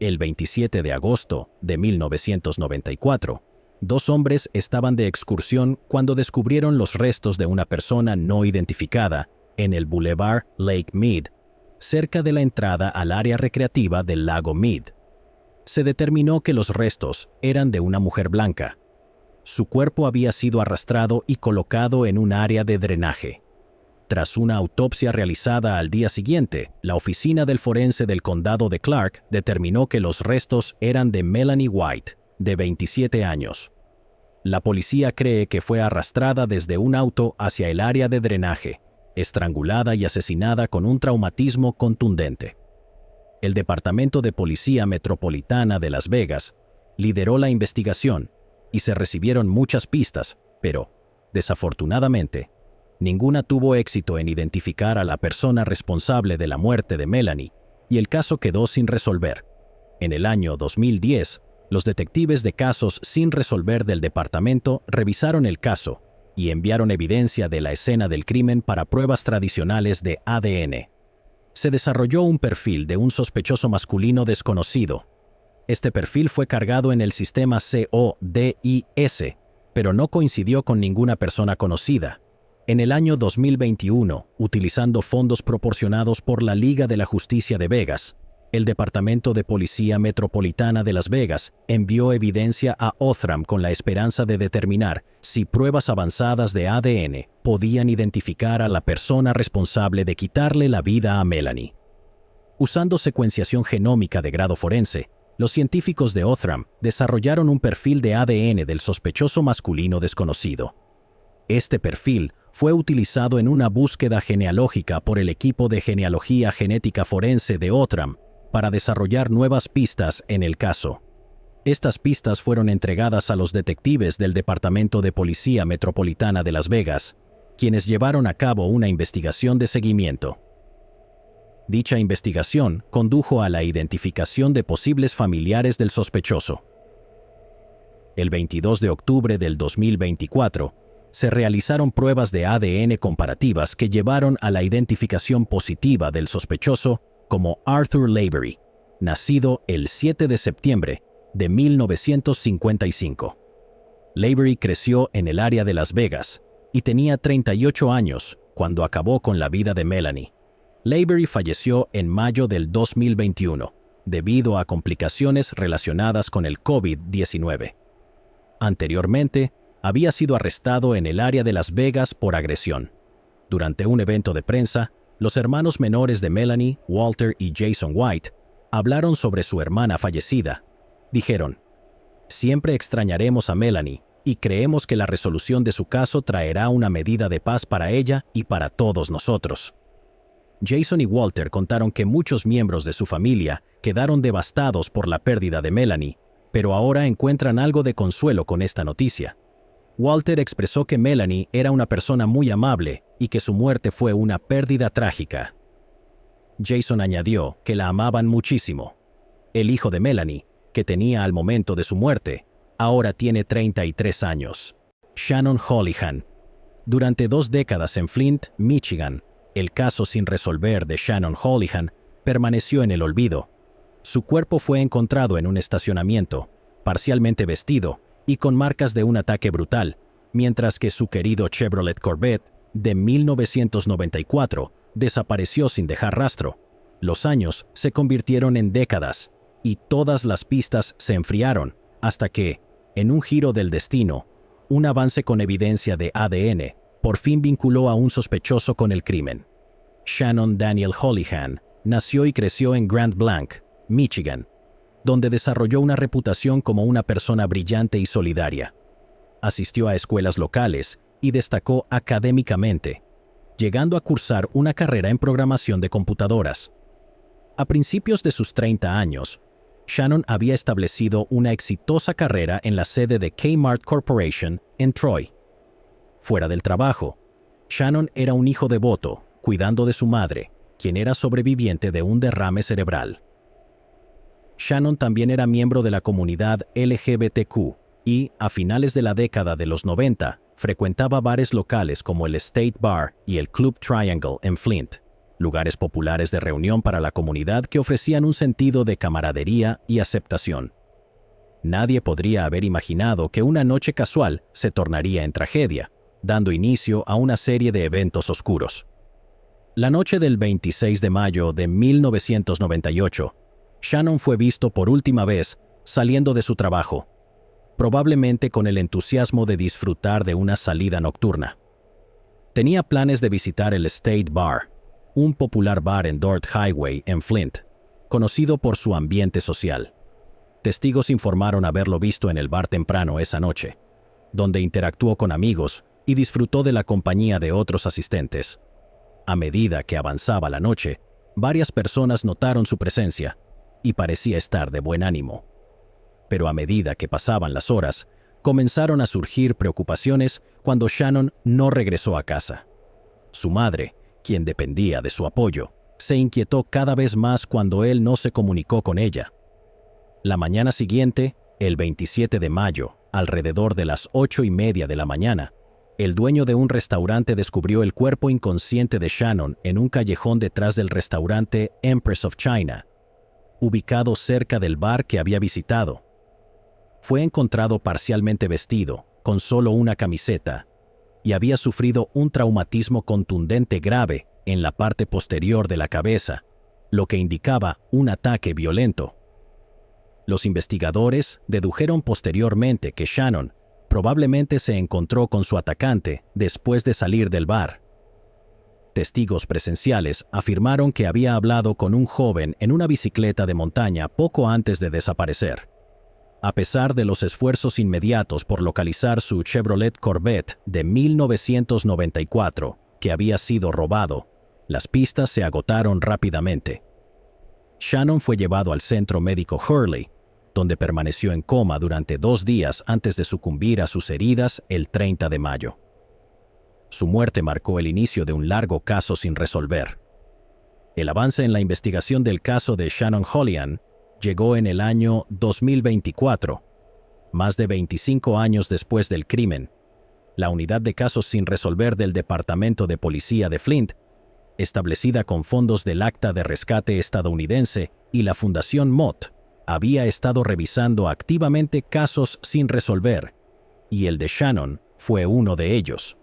El 27 de agosto de 1994, dos hombres estaban de excursión cuando descubrieron los restos de una persona no identificada en el Boulevard Lake Mead, cerca de la entrada al área recreativa del lago Mead. Se determinó que los restos eran de una mujer blanca. Su cuerpo había sido arrastrado y colocado en un área de drenaje. Tras una autopsia realizada al día siguiente, la oficina del forense del condado de Clark determinó que los restos eran de Melanie White, de 27 años. La policía cree que fue arrastrada desde un auto hacia el área de drenaje, estrangulada y asesinada con un traumatismo contundente. El Departamento de Policía Metropolitana de Las Vegas lideró la investigación y se recibieron muchas pistas, pero, desafortunadamente, ninguna tuvo éxito en identificar a la persona responsable de la muerte de Melanie, y el caso quedó sin resolver. En el año 2010, los detectives de casos sin resolver del departamento revisaron el caso y enviaron evidencia de la escena del crimen para pruebas tradicionales de ADN. Se desarrolló un perfil de un sospechoso masculino desconocido. Este perfil fue cargado en el sistema CODIS, pero no coincidió con ninguna persona conocida. En el año 2021, utilizando fondos proporcionados por la Liga de la Justicia de Vegas, el Departamento de Policía Metropolitana de Las Vegas envió evidencia a Othram con la esperanza de determinar si pruebas avanzadas de ADN podían identificar a la persona responsable de quitarle la vida a Melanie. Usando secuenciación genómica de grado forense, los científicos de Othram desarrollaron un perfil de ADN del sospechoso masculino desconocido. Este perfil fue utilizado en una búsqueda genealógica por el equipo de genealogía genética forense de Othram para desarrollar nuevas pistas en el caso. Estas pistas fueron entregadas a los detectives del Departamento de Policía Metropolitana de Las Vegas, quienes llevaron a cabo una investigación de seguimiento. Dicha investigación condujo a la identificación de posibles familiares del sospechoso. El 22 de octubre del 2024, se realizaron pruebas de ADN comparativas que llevaron a la identificación positiva del sospechoso como Arthur Lavery, nacido el 7 de septiembre de 1955. Lavery creció en el área de Las Vegas y tenía 38 años cuando acabó con la vida de Melanie. Lavery falleció en mayo del 2021 debido a complicaciones relacionadas con el COVID-19. Anteriormente, había sido arrestado en el área de Las Vegas por agresión. Durante un evento de prensa, los hermanos menores de Melanie, Walter y Jason White, hablaron sobre su hermana fallecida. Dijeron: "Siempre extrañaremos a Melanie y creemos que la resolución de su caso traerá una medida de paz para ella y para todos nosotros". Jason y Walter contaron que muchos miembros de su familia quedaron devastados por la pérdida de Melanie, pero ahora encuentran algo de consuelo con esta noticia. Walter expresó que Melanie era una persona muy amable y que su muerte fue una pérdida trágica. Jason añadió que la amaban muchísimo. El hijo de Melanie, que tenía al momento de su muerte, ahora tiene 33 años. Shannon Holihan. Durante 2 décadas en Flint, Michigan, el caso sin resolver de Shannon Holihan permaneció en el olvido. Su cuerpo fue encontrado en un estacionamiento, parcialmente vestido y con marcas de un ataque brutal, mientras que su querido Chevrolet Corvette de 1994 desapareció sin dejar rastro. Los años se convirtieron en décadas y todas las pistas se enfriaron hasta que, en un giro del destino, un avance con evidencia de ADN por fin vinculó a un sospechoso con el crimen. Shannon Daniel Holihan nació y creció en Grand Blanc, Michigan, donde desarrolló una reputación como una persona brillante y solidaria. Asistió a escuelas locales y destacó académicamente, llegando a cursar una carrera en programación de computadoras. A principios de sus 30 años, Shannon había establecido una exitosa carrera en la sede de Kmart Corporation en Troy. Fuera del trabajo, Shannon era un hijo devoto cuidando de su madre, quien era sobreviviente de un derrame cerebral. Shannon también era miembro de la comunidad LGBTQ y, a finales de la década de los 90, frecuentaba bares locales como el State Bar y el Club Triangle en Flint, lugares populares de reunión para la comunidad que ofrecían un sentido de camaradería y aceptación. Nadie podría haber imaginado que una noche casual se tornaría en tragedia, dando inicio a una serie de eventos oscuros. La noche del 26 de mayo de 1998, Shannon fue visto por última vez saliendo de su trabajo, probablemente con el entusiasmo de disfrutar de una salida nocturna. Tenía planes de visitar el State Bar, un popular bar en Dort Highway en Flint, conocido por su ambiente social. Testigos informaron haberlo visto en el bar temprano esa noche, donde interactuó con amigos y disfrutó de la compañía de otros asistentes. A medida que avanzaba la noche, varias personas notaron su presencia y parecía estar de buen ánimo. Pero a medida que pasaban las horas, comenzaron a surgir preocupaciones cuando Shannon no regresó a casa. Su madre, quien dependía de su apoyo, se inquietó cada vez más cuando él no se comunicó con ella. La mañana siguiente, el 27 de mayo, alrededor de las 8:30 de la mañana, el dueño de un restaurante descubrió el cuerpo inconsciente de Shannon en un callejón detrás del restaurante Empress of China, ubicado cerca del bar que había visitado. Fue encontrado parcialmente vestido, con solo una camiseta, y había sufrido un traumatismo contundente grave en la parte posterior de la cabeza, lo que indicaba un ataque violento. Los investigadores dedujeron posteriormente que Shannon probablemente se encontró con su atacante después de salir del bar. Testigos presenciales afirmaron que había hablado con un joven en una bicicleta de montaña poco antes de desaparecer. A pesar de los esfuerzos inmediatos por localizar su Chevrolet Corvette de 1994, que había sido robado, las pistas se agotaron rápidamente. Shannon fue llevado al centro médico Hurley, donde permaneció en coma durante 2 días antes de sucumbir a sus heridas el 30 de mayo. Su muerte marcó el inicio de un largo caso sin resolver. El avance en la investigación del caso de Shannon Hoolihan llegó en el año 2024, más de 25 años después del crimen. La unidad de casos sin resolver del Departamento de Policía de Flint, establecida con fondos del Acta de Rescate estadounidense y la Fundación Mott, había estado revisando activamente casos sin resolver, y el de Shannon fue uno de ellos.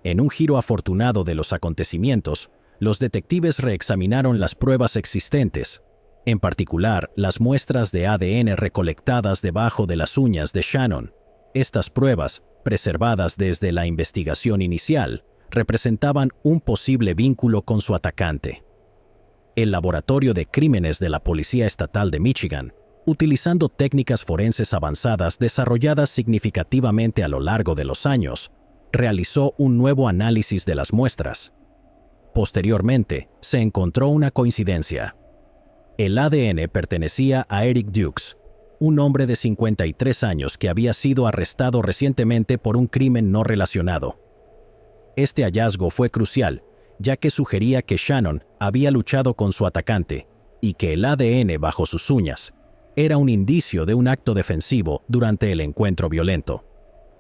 En un giro afortunado de los acontecimientos, los detectives reexaminaron las pruebas existentes, en particular las muestras de ADN recolectadas debajo de las uñas de Shannon. Estas pruebas, preservadas desde la investigación inicial, representaban un posible vínculo con su atacante. El Laboratorio de Crímenes de la Policía Estatal de Michigan, utilizando técnicas forenses avanzadas desarrolladas significativamente a lo largo de los años, realizó un nuevo análisis de las muestras. Posteriormente, se encontró una coincidencia. El ADN pertenecía a Eric Dukes, un hombre de 53 años que había sido arrestado recientemente por un crimen no relacionado. Este hallazgo fue crucial, ya que sugería que Shannon había luchado con su atacante y que el ADN bajo sus uñas era un indicio de un acto defensivo durante el encuentro violento.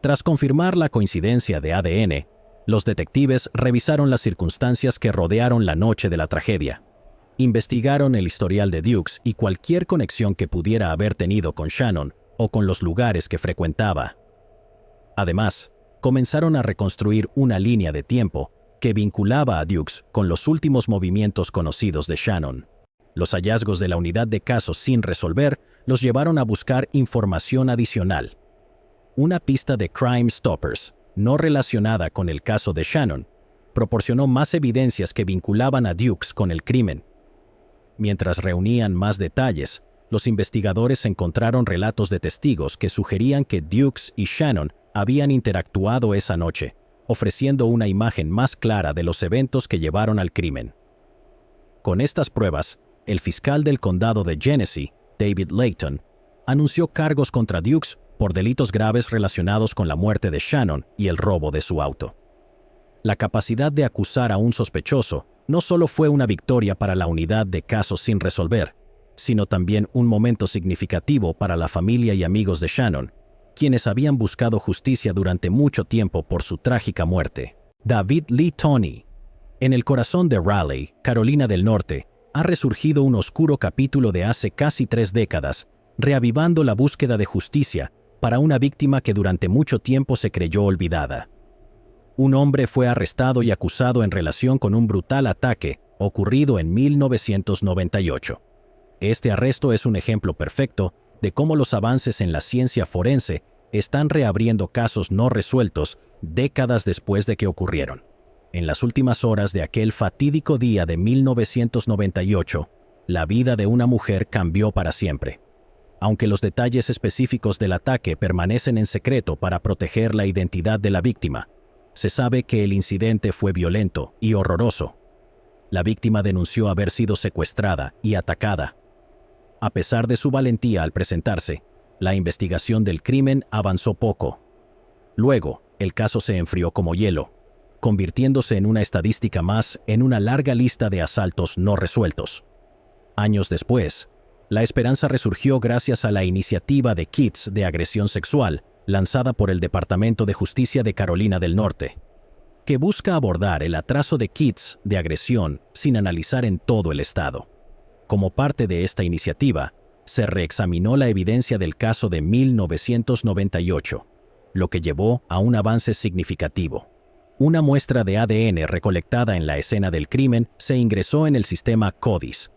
Tras confirmar la coincidencia de ADN, los detectives revisaron las circunstancias que rodearon la noche de la tragedia. Investigaron el historial de Dukes y cualquier conexión que pudiera haber tenido con Shannon o con los lugares que frecuentaba. Además, comenzaron a reconstruir una línea de tiempo que vinculaba a Dukes con los últimos movimientos conocidos de Shannon. Los hallazgos de la unidad de casos sin resolver los llevaron a buscar información adicional. Una pista de Crime Stoppers, no relacionada con el caso de Shannon, proporcionó más evidencias que vinculaban a Dukes con el crimen. Mientras reunían más detalles, los investigadores encontraron relatos de testigos que sugerían que Dukes y Shannon habían interactuado esa noche, ofreciendo una imagen más clara de los eventos que llevaron al crimen. Con estas pruebas, el fiscal del condado de Genesee, David Layton, anunció cargos contra Dukes por delitos graves relacionados con la muerte de Shannon y el robo de su auto. La capacidad de acusar a un sospechoso no solo fue una victoria para la unidad de casos sin resolver, sino también un momento significativo para la familia y amigos de Shannon, quienes habían buscado justicia durante mucho tiempo por su trágica muerte. David Lee Toney. En el corazón de Raleigh, Carolina del Norte, ha resurgido un oscuro capítulo de hace casi 3 décadas, reavivando la búsqueda de justicia para una víctima que durante mucho tiempo se creyó olvidada. Un hombre fue arrestado y acusado en relación con un brutal ataque ocurrido en 1998. Este arresto es un ejemplo perfecto de cómo los avances en la ciencia forense están reabriendo casos no resueltos décadas después de que ocurrieron. En las últimas horas de aquel fatídico día de 1998, la vida de una mujer cambió para siempre. Aunque los detalles específicos del ataque permanecen en secreto para proteger la identidad de la víctima, se sabe que el incidente fue violento y horroroso. La víctima denunció haber sido secuestrada y atacada. A pesar de su valentía al presentarse, la investigación del crimen avanzó poco. Luego, el caso se enfrió como hielo, convirtiéndose en una estadística más en una larga lista de asaltos no resueltos. Años después, la esperanza resurgió gracias a la iniciativa de Kits de agresión sexual, lanzada por el Departamento de Justicia de Carolina del Norte, que busca abordar el atraso de Kits de agresión sin analizar en todo el estado. Como parte de esta iniciativa, se reexaminó la evidencia del caso de 1998, lo que llevó a un avance significativo. Una muestra de ADN recolectada en la escena del crimen se ingresó en el sistema CODIS.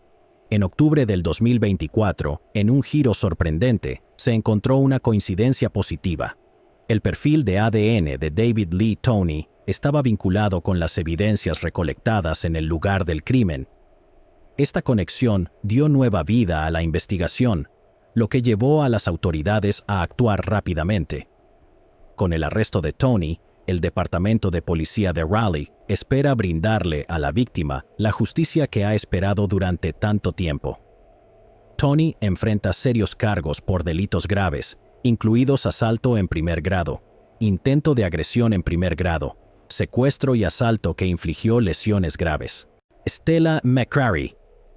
En octubre del 2024, en un giro sorprendente, se encontró una coincidencia positiva. El perfil de ADN de David Lee Toney estaba vinculado con las evidencias recolectadas en el lugar del crimen. Esta conexión dio nueva vida a la investigación, lo que llevó a las autoridades a actuar rápidamente. Con el arresto de Toney, el Departamento de Policía de Raleigh espera brindarle a la víctima la justicia que ha esperado durante tanto tiempo. Toney enfrenta serios cargos por delitos graves, incluidos asalto en primer grado, intento de agresión en primer grado, secuestro y asalto que infligió lesiones graves. Stella McCrary.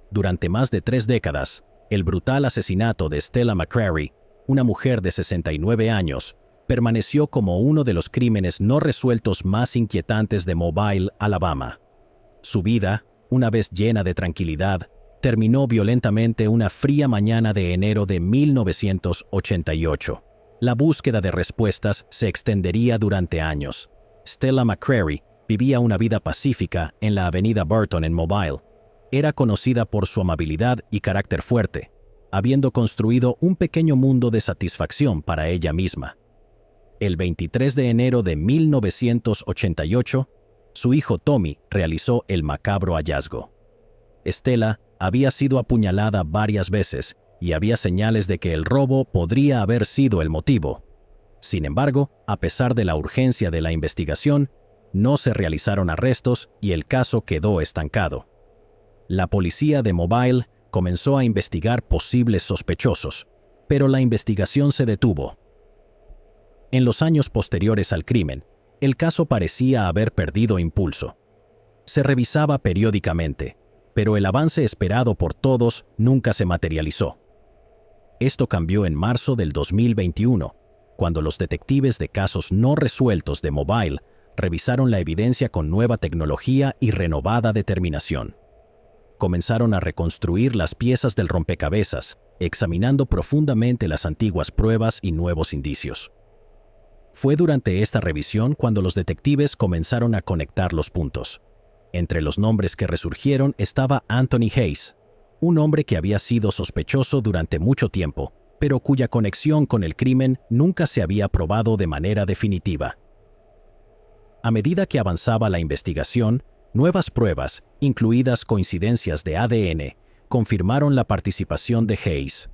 Durante más de 3 décadas, el brutal asesinato de Stella McCrary, una mujer de 69 años, permaneció como uno de los crímenes no resueltos más inquietantes de Mobile, Alabama. Su vida, una vez llena de tranquilidad, terminó violentamente una fría mañana de enero de 1988. La búsqueda de respuestas se extendería durante años. Stella McCrary vivía una vida pacífica en la avenida Burton en Mobile. Era conocida por su amabilidad y carácter fuerte, habiendo construido un pequeño mundo de satisfacción para ella misma. El 23 de enero de 1988, su hijo Tommy realizó el macabro hallazgo. Stella había sido apuñalada varias veces y había señales de que el robo podría haber sido el motivo. Sin embargo, a pesar de la urgencia de la investigación, no se realizaron arrestos y el caso quedó estancado. La policía de Mobile comenzó a investigar posibles sospechosos, pero la investigación se detuvo. En los años posteriores al crimen, el caso parecía haber perdido impulso. Se revisaba periódicamente, pero el avance esperado por todos nunca se materializó. Esto cambió en marzo del 2021, cuando los detectives de casos no resueltos de Mobile revisaron la evidencia con nueva tecnología y renovada determinación. Comenzaron a reconstruir las piezas del rompecabezas, examinando profundamente las antiguas pruebas y nuevos indicios. Fue durante esta revisión cuando los detectives comenzaron a conectar los puntos. Entre los nombres que resurgieron estaba Anthony Hayes, un hombre que había sido sospechoso durante mucho tiempo, pero cuya conexión con el crimen nunca se había probado de manera definitiva. A medida que avanzaba la investigación, nuevas pruebas, incluidas coincidencias de ADN, confirmaron la participación de Hayes.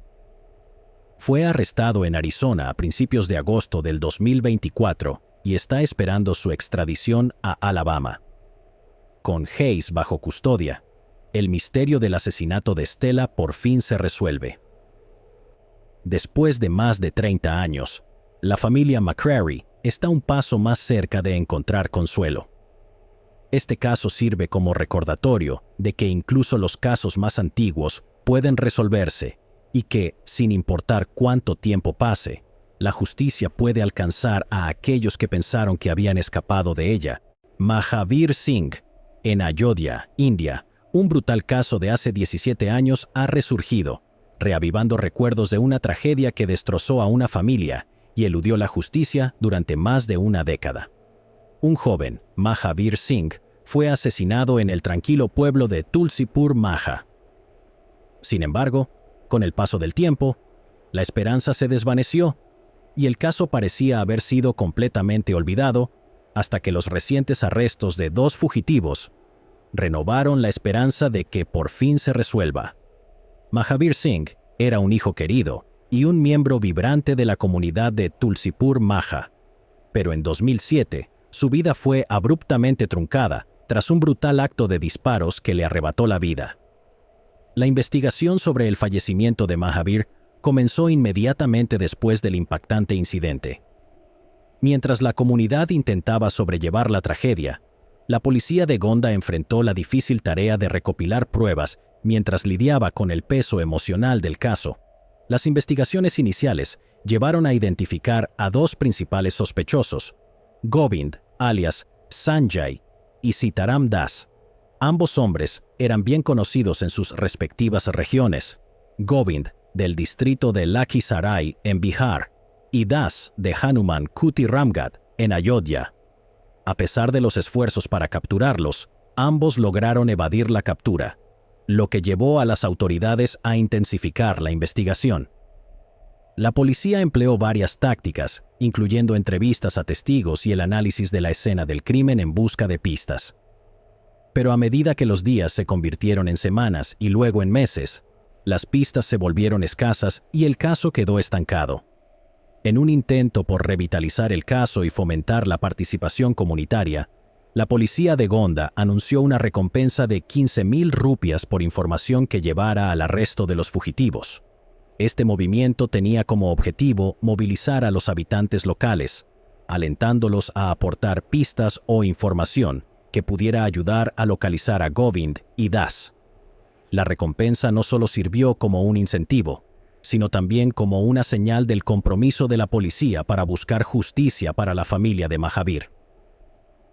Fue arrestado en Arizona a principios de agosto del 2024 y está esperando su extradición a Alabama. Con Hayes bajo custodia, el misterio del asesinato de Stella por fin se resuelve. Después de más de 30 años, la familia McCrary está un paso más cerca de encontrar consuelo. Este caso sirve como recordatorio de que incluso los casos más antiguos pueden resolverse y que, sin importar cuánto tiempo pase, la justicia puede alcanzar a aquellos que pensaron que habían escapado de ella. Mahavir Singh, en Ayodhya, India, un brutal caso de hace 17 años ha resurgido, reavivando recuerdos de una tragedia que destrozó a una familia y eludió la justicia durante más de una década. Un joven, Mahavir Singh, fue asesinado en el tranquilo pueblo de Tulsipur Maha. Sin embargo, con el paso del tiempo, la esperanza se desvaneció y el caso parecía haber sido completamente olvidado hasta que los recientes arrestos de 2 fugitivos renovaron la esperanza de que por fin se resuelva. Mahavir Singh era un hijo querido y un miembro vibrante de la comunidad de Tulsipur Maha, pero en 2007 su vida fue abruptamente truncada tras un brutal acto de disparos que le arrebató la vida. La investigación sobre el fallecimiento de Mahavir comenzó inmediatamente después del impactante incidente. Mientras la comunidad intentaba sobrellevar la tragedia, la policía de Gonda enfrentó la difícil tarea de recopilar pruebas mientras lidiaba con el peso emocional del caso. Las investigaciones iniciales llevaron a identificar a 2 principales sospechosos, Govind, alias Sanjay, y Sitaram Das. Ambos hombres eran bien conocidos en sus respectivas regiones. Govind, del distrito de Lakhisarai, en Bihar, y Das, de Hanuman Kuti Ramgarh, en Ayodhya. A pesar de los esfuerzos para capturarlos, ambos lograron evadir la captura, lo que llevó a las autoridades a intensificar la investigación. La policía empleó varias tácticas, incluyendo entrevistas a testigos y el análisis de la escena del crimen en busca de pistas. Pero a medida que los días se convirtieron en semanas y luego en meses, las pistas se volvieron escasas y el caso quedó estancado. En un intento por revitalizar el caso y fomentar la participación comunitaria, la policía de Gonda anunció una recompensa de 15,000 rupias por información que llevara al arresto de los fugitivos. Este movimiento tenía como objetivo movilizar a los habitantes locales, alentándolos a aportar pistas o información que pudiera ayudar a localizar a Govind y Das. La recompensa no solo sirvió como un incentivo, sino también como una señal del compromiso de la policía para buscar justicia para la familia de Mahavir.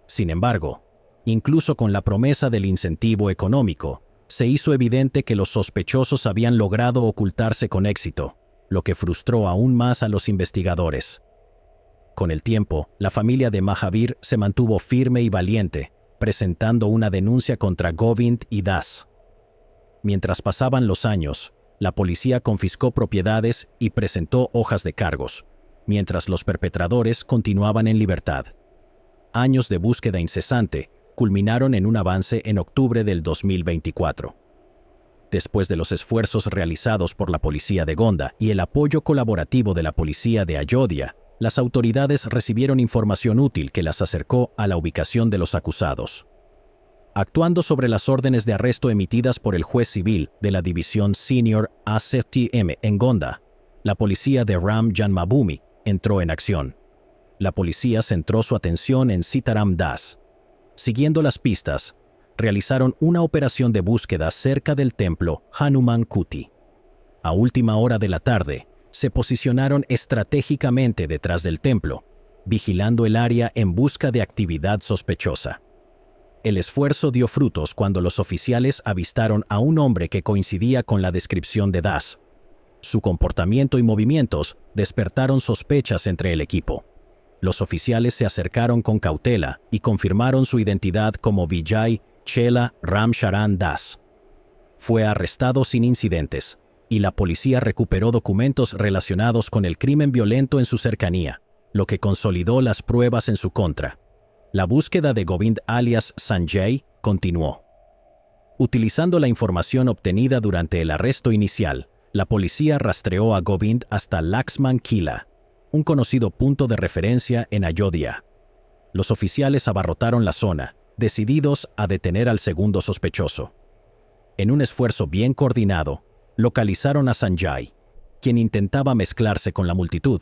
Sin embargo, incluso con la promesa del incentivo económico, se hizo evidente que los sospechosos habían logrado ocultarse con éxito, lo que frustró aún más a los investigadores. Con el tiempo, la familia de Mahavir se mantuvo firme y valiente, presentando una denuncia contra Govind y Das. Mientras pasaban los años, la policía confiscó propiedades y presentó hojas de cargos, mientras los perpetradores continuaban en libertad. Años de búsqueda incesante culminaron en un avance en octubre del 2024. Después de los esfuerzos realizados por la policía de Gonda y el apoyo colaborativo de la policía de Ayodhya, las autoridades recibieron información útil que las acercó a la ubicación de los acusados. Actuando sobre las órdenes de arresto emitidas por el juez civil de la división Senior ACTM en Gonda, la policía de Ram Janmabhoomi entró en acción. La policía centró su atención en Sitaram Das. Siguiendo las pistas, realizaron una operación de búsqueda cerca del templo Hanuman Kuti. A última hora de la tarde, se posicionaron estratégicamente detrás del templo, vigilando el área en busca de actividad sospechosa. El esfuerzo dio frutos cuando los oficiales avistaron a un hombre que coincidía con la descripción de Das. Su comportamiento y movimientos despertaron sospechas entre el equipo. Los oficiales se acercaron con cautela y confirmaron su identidad como Vijay Chela Ramcharan Das. Fue arrestado sin incidentes, y la policía recuperó documentos relacionados con el crimen violento en su cercanía, lo que consolidó las pruebas en su contra. La búsqueda de Govind alias Sanjay continuó. Utilizando la información obtenida durante el arresto inicial, la policía rastreó a Govind hasta Laxman Kila, un conocido punto de referencia en Ayodhya. Los oficiales abarrotaron la zona, decididos a detener al segundo sospechoso. En un esfuerzo bien coordinado, localizaron a Sanjay, quien intentaba mezclarse con la multitud.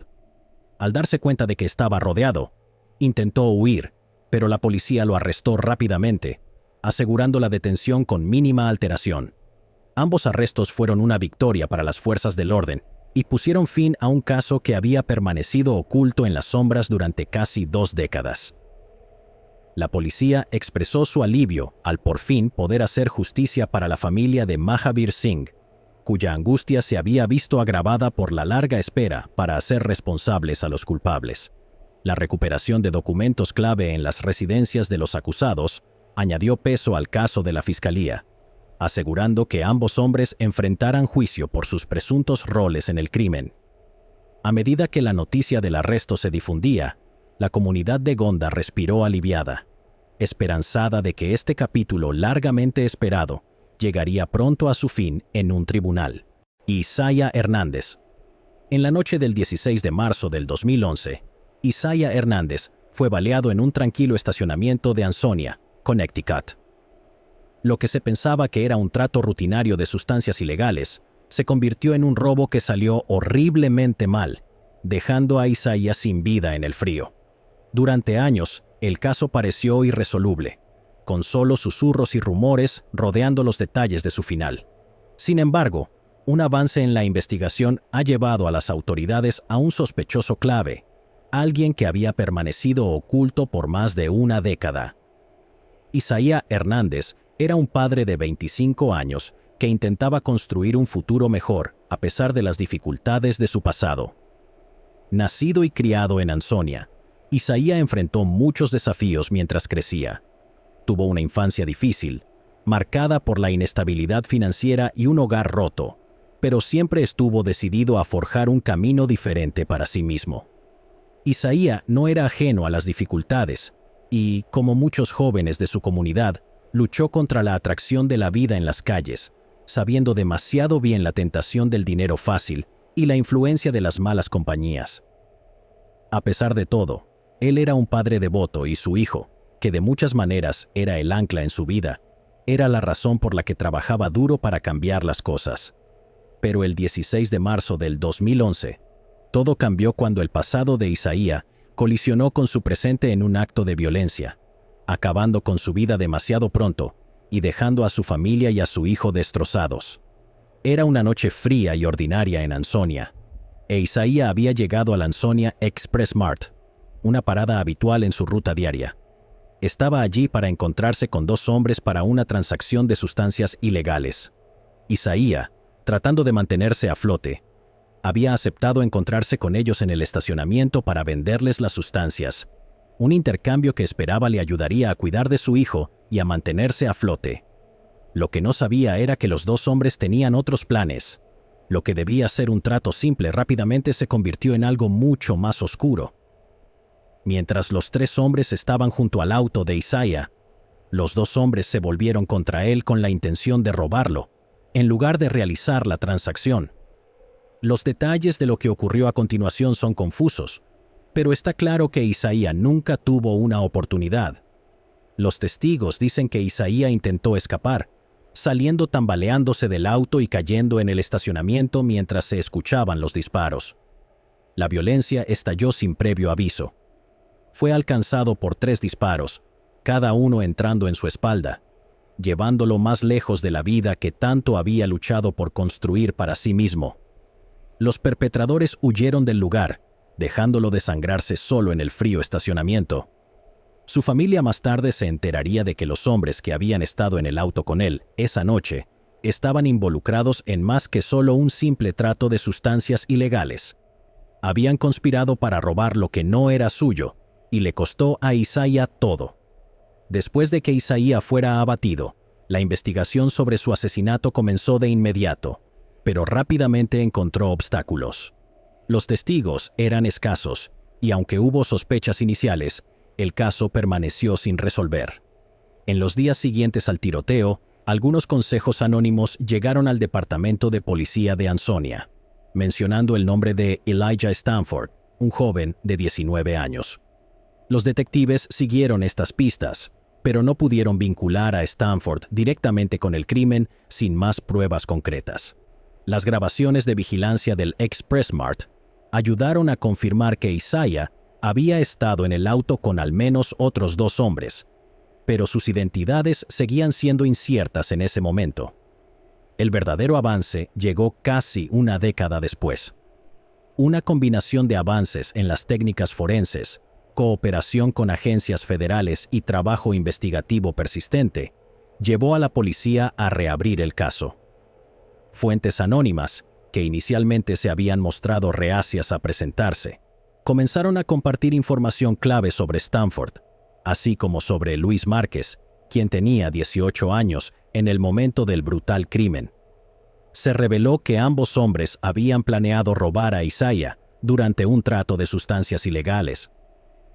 Al darse cuenta de que estaba rodeado, intentó huir, pero la policía lo arrestó rápidamente, asegurando la detención con mínima alteración. Ambos arrestos fueron una victoria para las fuerzas del orden y pusieron fin a un caso que había permanecido oculto en las sombras durante casi 2 décadas. La policía expresó su alivio al por fin poder hacer justicia para la familia de Mahavir Singh, cuya angustia se había visto agravada por la larga espera para hacer responsables a los culpables. La recuperación de documentos clave en las residencias de los acusados añadió peso al caso de la fiscalía, asegurando que ambos hombres enfrentaran juicio por sus presuntos roles en el crimen. A medida que la noticia del arresto se difundía, la comunidad de Gonda respiró aliviada, esperanzada de que este capítulo largamente esperado llegaría pronto a su fin en un tribunal. Isaiah Hernández. En la noche del 16 de marzo del 2011, Isaiah Hernández fue baleado en un tranquilo estacionamiento de Ansonia, Connecticut. Lo que se pensaba que era un trato rutinario de sustancias ilegales, se convirtió en un robo que salió horriblemente mal, dejando a Isaiah sin vida en el frío. Durante años, el caso pareció irresoluble, con solo susurros y rumores rodeando los detalles de su final. Sin embargo, un avance en la investigación ha llevado a las autoridades a un sospechoso clave, alguien que había permanecido oculto por más de una década. Isaiah Hernández era un padre de 25 años que intentaba construir un futuro mejor a pesar de las dificultades de su pasado. Nacido y criado en Ansonia, Isaiah enfrentó muchos desafíos mientras crecía. Tuvo una infancia difícil, marcada por la inestabilidad financiera y un hogar roto, pero siempre estuvo decidido a forjar un camino diferente para sí mismo. Isaiah no era ajeno a las dificultades y, como muchos jóvenes de su comunidad, luchó contra la atracción de la vida en las calles, sabiendo demasiado bien la tentación del dinero fácil y la influencia de las malas compañías. A pesar de todo, él era un padre devoto y su hijo, que de muchas maneras era el ancla en su vida, era la razón por la que trabajaba duro para cambiar las cosas. Pero el 16 de marzo del 2011, todo cambió cuando el pasado de Isaiah colisionó con su presente en un acto de violencia, acabando con su vida demasiado pronto y dejando a su familia y a su hijo destrozados. Era una noche fría y ordinaria en Ansonia, e Isaiah había llegado al Ansonia Express Mart, una parada habitual en su ruta diaria. Estaba allí para encontrarse con 2 hombres para una transacción de sustancias ilegales. Isaiah, tratando de mantenerse a flote, había aceptado encontrarse con ellos en el estacionamiento para venderles las sustancias, un intercambio que esperaba le ayudaría a cuidar de su hijo y a mantenerse a flote. Lo que no sabía era que los 2 hombres tenían otros planes. Lo que debía ser un trato simple rápidamente se convirtió en algo mucho más oscuro. Mientras los 3 hombres estaban junto al auto de Isaiah, los 2 hombres se volvieron contra él con la intención de robarlo, en lugar de realizar la transacción. Los detalles de lo que ocurrió a continuación son confusos, pero está claro que Isaiah nunca tuvo una oportunidad. Los testigos dicen que Isaiah intentó escapar, saliendo tambaleándose del auto y cayendo en el estacionamiento mientras se escuchaban los disparos. La violencia estalló sin previo aviso. Fue alcanzado por 3 disparos, cada uno entrando en su espalda, llevándolo más lejos de la vida que tanto había luchado por construir para sí mismo. Los perpetradores huyeron del lugar, dejándolo desangrarse solo en el frío estacionamiento. Su familia más tarde se enteraría de que los hombres que habían estado en el auto con él esa noche estaban involucrados en más que solo un simple trato de sustancias ilegales. Habían conspirado para robar lo que no era suyo, y le costó a Isaiah todo. Después de que Isaiah fuera abatido, la investigación sobre su asesinato comenzó de inmediato, pero rápidamente encontró obstáculos. Los testigos eran escasos, y aunque hubo sospechas iniciales, el caso permaneció sin resolver. En los días siguientes al tiroteo, algunos consejos anónimos llegaron al departamento de policía de Ansonia, mencionando el nombre de Elijah Stanford, un joven de 19 años. Los detectives siguieron estas pistas, pero no pudieron vincular a Stanford directamente con el crimen sin más pruebas concretas. Las grabaciones de vigilancia del Express Mart ayudaron a confirmar que Isaiah Había estado en el auto con al menos otros 2 hombres, pero sus identidades seguían siendo inciertas en ese momento. El verdadero avance llegó casi una década después. Una combinación de avances en las técnicas forenses, cooperación con agencias federales y trabajo investigativo persistente llevó a la policía a reabrir el caso. Fuentes anónimas, que inicialmente se habían mostrado reacias a presentarse, comenzaron a compartir información clave sobre Stanford, así como sobre Luis Márquez, quien tenía 18 años en el momento del brutal crimen. Se reveló que ambos hombres habían planeado robar a Isaiah durante un trato de sustancias ilegales.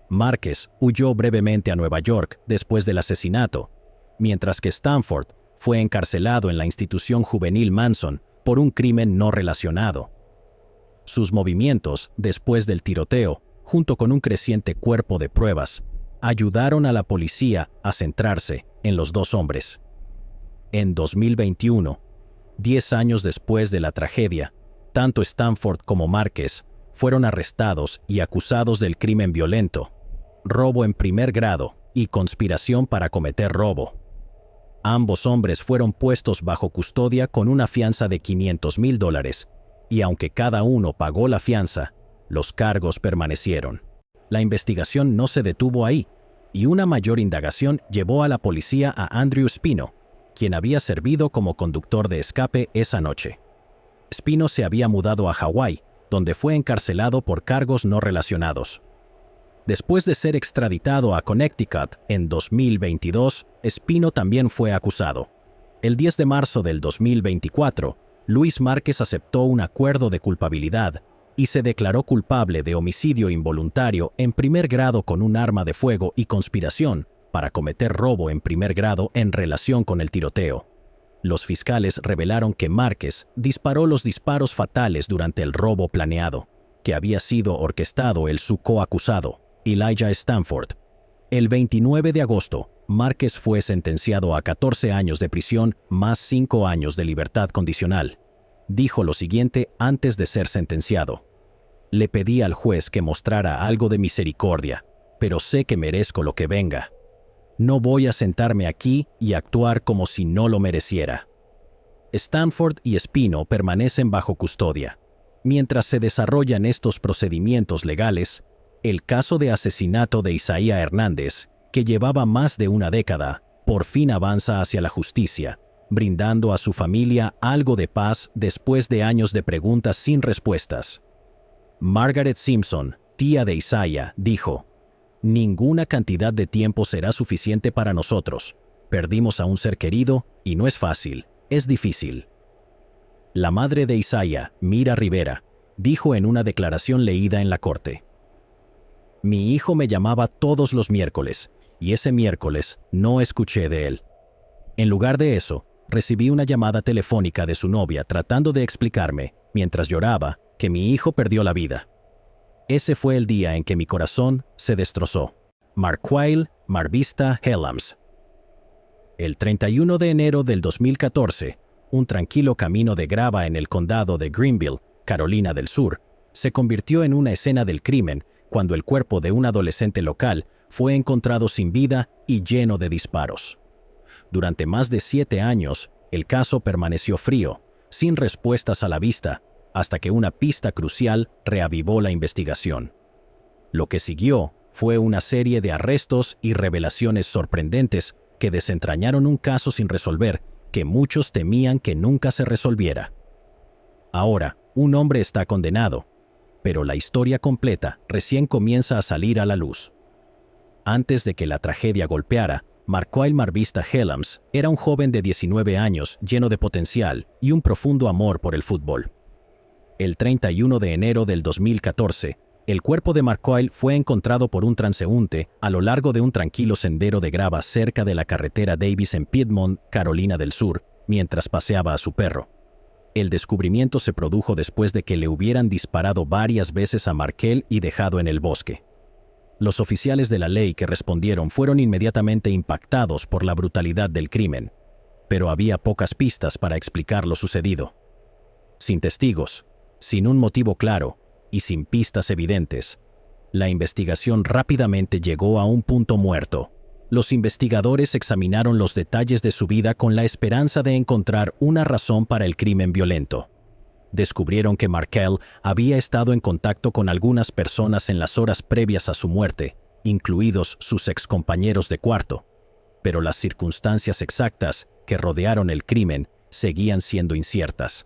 Márquez huyó brevemente a Nueva York después del asesinato, mientras que Stanford fue encarcelado en la institución juvenil Manson por un crimen no relacionado. Sus movimientos después del tiroteo, junto con un creciente cuerpo de pruebas, ayudaron a la policía a centrarse en los 2 hombres. En 2021, 10 años después de la tragedia, tanto Stanford como Márquez fueron arrestados y acusados del crimen violento, robo en primer grado y conspiración para cometer robo. Ambos hombres fueron puestos bajo custodia con una fianza de $500,000, y aunque cada uno pagó la fianza, los cargos permanecieron. La investigación no se detuvo ahí, y una mayor indagación llevó a la policía a Andrew Spino, quien había servido como conductor de escape esa noche. Spino se había mudado a Hawái, donde fue encarcelado por cargos no relacionados. Después de ser extraditado a Connecticut en 2022, Spino también fue acusado. El 10 de marzo del 2024, Luis Márquez aceptó un acuerdo de culpabilidad y se declaró culpable de homicidio involuntario en primer grado con un arma de fuego y conspiración para cometer robo en primer grado en relación con el tiroteo. Los fiscales revelaron que Márquez disparó los disparos fatales durante el robo planeado, que había sido orquestado su coacusado, Elijah Stanford. El 29 de agosto, Márquez fue sentenciado a 14 años de prisión más 5 años de libertad condicional. Dijo lo siguiente antes de ser sentenciado: «Le pedí al juez que mostrara algo de misericordia, pero sé que merezco lo que venga. No voy a sentarme aquí y actuar como si no lo mereciera». Stanford y Spino permanecen bajo custodia. Mientras se desarrollan estos procedimientos legales, el caso de asesinato de Isaiah Hernández, que llevaba más de una década, por fin avanza hacia la justicia, brindando a su familia algo de paz después de años de preguntas sin respuestas. Margaret Simpson, tía de Isaiah, dijo: «Ninguna cantidad de tiempo será suficiente para nosotros. Perdimos a un ser querido y no es fácil, es difícil». La madre de Isaiah, Mira Rivera, dijo en una declaración leída en la corte: «Mi hijo me llamaba todos los miércoles, y ese miércoles no escuché de él. En lugar de eso, recibí una llamada telefónica de su novia tratando de explicarme, mientras lloraba, que mi hijo perdió la vida. Ese fue el día en que mi corazón se destrozó». Marquail Marvista Helams. El 31 de enero del 2014, un tranquilo camino de grava en el condado de Greenville, Carolina del Sur, se convirtió en una escena del crimen cuando el cuerpo de un adolescente local fue encontrado sin vida y lleno de disparos. Durante más de 7 años, el caso permaneció frío, sin respuestas a la vista, hasta que una pista crucial reavivó la investigación. Lo que siguió fue una serie de arrestos y revelaciones sorprendentes que desentrañaron un caso sin resolver que muchos temían que nunca se resolviera. Ahora, un hombre está condenado, pero la historia completa recién comienza a salir a la luz. Antes de que la tragedia golpeara, Marquail Marvista Helams era un joven de 19 años lleno de potencial y un profundo amor por el fútbol. El 31 de enero del 2014, el cuerpo de Marquail fue encontrado por un transeúnte a lo largo de un tranquilo sendero de grava cerca de la carretera Davis en Piedmont, Carolina del Sur, mientras paseaba a su perro. El descubrimiento se produjo después de que le hubieran disparado varias veces a Marquail y dejado en el bosque. Los oficiales de la ley que respondieron fueron inmediatamente impactados por la brutalidad del crimen, pero había pocas pistas para explicar lo sucedido. Sin testigos, sin un motivo claro y sin pistas evidentes, La investigación rápidamente llegó a un punto muerto. Los investigadores examinaron los detalles de su vida con la esperanza de encontrar una razón para el crimen violento. Descubrieron que Markel había estado en contacto con algunas personas en las horas previas a su muerte, incluidos sus excompañeros de cuarto, pero las circunstancias exactas que rodearon el crimen seguían siendo inciertas.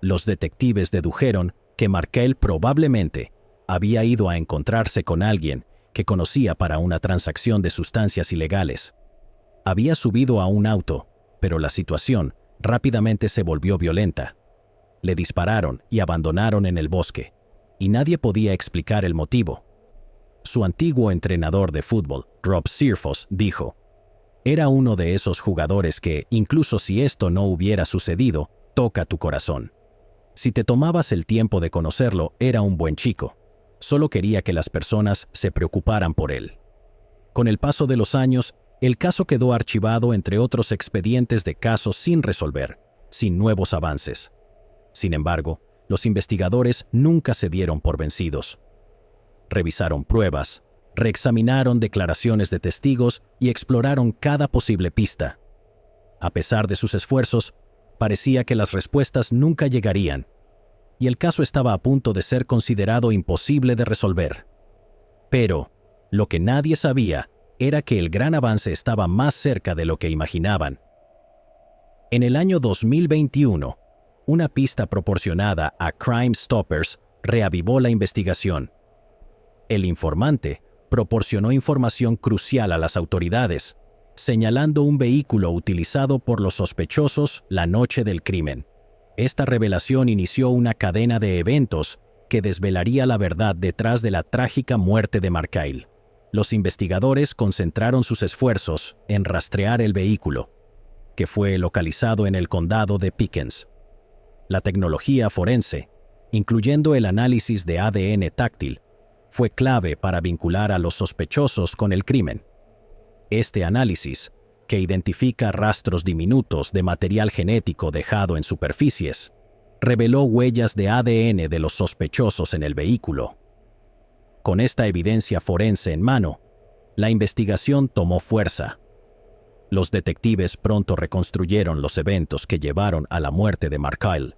Los detectives dedujeron que Markel probablemente había ido a encontrarse con alguien que conocía para una transacción de sustancias ilegales. Había subido a un auto, pero la situación rápidamente se volvió violenta. Le dispararon y abandonaron en el bosque, y nadie podía explicar el motivo. Su antiguo entrenador de fútbol, Rob Searfoss, dijo: «Era uno de esos jugadores que, incluso si esto no hubiera sucedido, toca tu corazón. Si te tomabas el tiempo de conocerlo, era un buen chico. Solo quería que las personas se preocuparan por él». Con el paso de los años, el caso quedó archivado entre otros expedientes de casos sin resolver, sin nuevos avances. Sin embargo, los investigadores nunca se dieron por vencidos. Revisaron pruebas, reexaminaron declaraciones de testigos y exploraron cada posible pista. A pesar de sus esfuerzos, parecía que las respuestas nunca llegarían, y el caso estaba a punto de ser considerado imposible de resolver. Pero, lo que nadie sabía era que el gran avance estaba más cerca de lo que imaginaban. En el año 2021, una pista proporcionada a Crime Stoppers reavivó la investigación. El informante proporcionó información crucial a las autoridades, señalando un vehículo utilizado por los sospechosos la noche del crimen. Esta revelación inició una cadena de eventos que desvelaría la verdad detrás de la trágica muerte de Markel. Los investigadores concentraron sus esfuerzos en rastrear el vehículo, que fue localizado en el condado de Pickens. La tecnología forense, incluyendo el análisis de ADN táctil, fue clave para vincular a los sospechosos con el crimen. Este análisis, que identifica rastros diminutos de material genético dejado en superficies, reveló huellas de ADN de los sospechosos en el vehículo. Con esta evidencia forense en mano, la investigación tomó fuerza. Los detectives pronto reconstruyeron los eventos que llevaron a la muerte de Markel.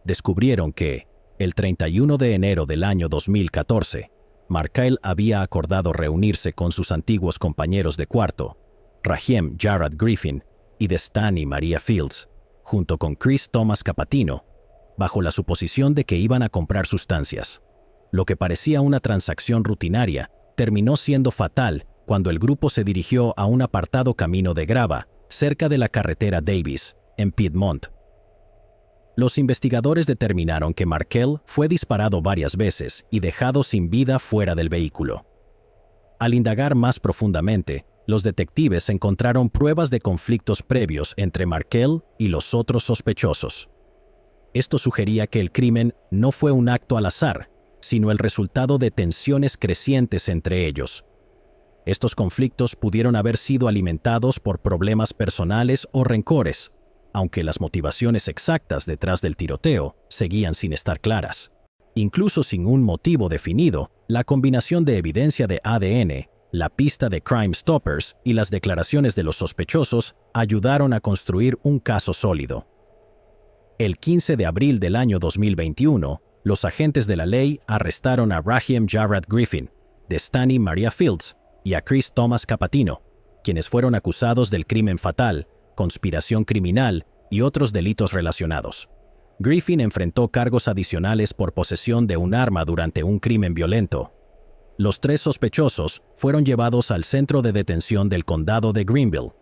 Descubrieron que, el 31 de enero del año 2014, Markel había acordado reunirse con sus antiguos compañeros de cuarto, Raheem Jarrett Griffin y Destany Maria Fields, junto con Chris Thomas Capatino, bajo la suposición de que iban a comprar sustancias. Lo que parecía una transacción rutinaria terminó siendo fatal cuando el grupo se dirigió a un apartado camino de grava cerca de la carretera Davis, en Piedmont. Los investigadores determinaron que Markel fue disparado varias veces y dejado sin vida fuera del vehículo. Al indagar más profundamente, los detectives encontraron pruebas de conflictos previos entre Markel y los otros sospechosos. Esto sugería que el crimen no fue un acto al azar, sino el resultado de tensiones crecientes entre ellos. Estos conflictos pudieron haber sido alimentados por problemas personales o rencores, aunque las motivaciones exactas detrás del tiroteo seguían sin estar claras. Incluso sin un motivo definido, la combinación de evidencia de ADN, la pista de Crime Stoppers y las declaraciones de los sospechosos ayudaron a construir un caso sólido. El 15 de abril del año 2021, los agentes de la ley arrestaron a Raheem Jarrett Griffin, Destany Maria Fields y a Chris Thomas Capatino, quienes fueron acusados del crimen fatal, conspiración criminal y otros delitos relacionados. Griffin enfrentó cargos adicionales por posesión de un arma durante un crimen violento. Los tres sospechosos fueron llevados al centro de detención del condado de Greenville,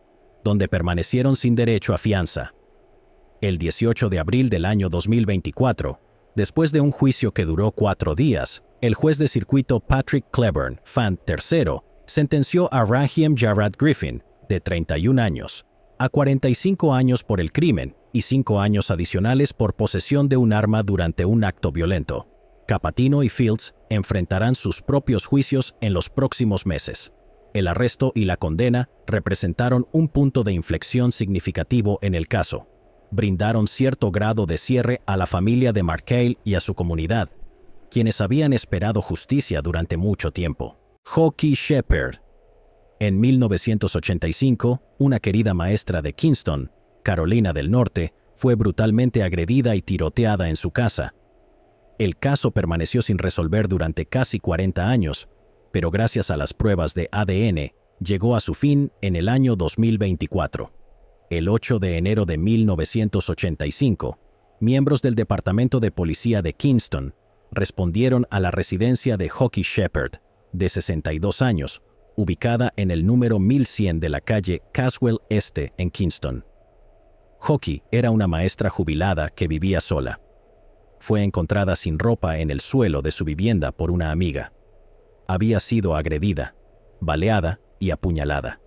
donde permanecieron sin derecho a fianza. El 18 de abril del año 2024, después de un juicio que duró 4 días, el juez de circuito Patrick Cleburne, Fant III, sentenció a Raheem Jarrett Griffin, de 31 años, a 45 años por el crimen y 5 años adicionales por posesión de un arma durante un acto violento. Capatino y Fields enfrentarán sus propios juicios en los próximos meses. El arresto y la condena representaron un punto de inflexión significativo en el caso. Brindaron cierto grado de cierre a la familia de Markel y a su comunidad, quienes habían esperado justicia durante mucho tiempo. Hockey Shepard. En 1985, una querida maestra de Kinston, Carolina del Norte, fue brutalmente agredida y tiroteada en su casa. El caso permaneció sin resolver durante casi 40 años, pero gracias a las pruebas de ADN, llegó a su fin en el año 2024. El 8 de enero de 1985, miembros del Departamento de Policía de Kinston respondieron a la residencia de Hockey Shepard, de 62 años, ubicada en el número 1100 de la calle Caswell Este en Kinston. Hockey era una maestra jubilada que vivía sola. Fue encontrada sin ropa en el suelo de su vivienda por una amiga. Había sido agredida, baleada y apuñalada.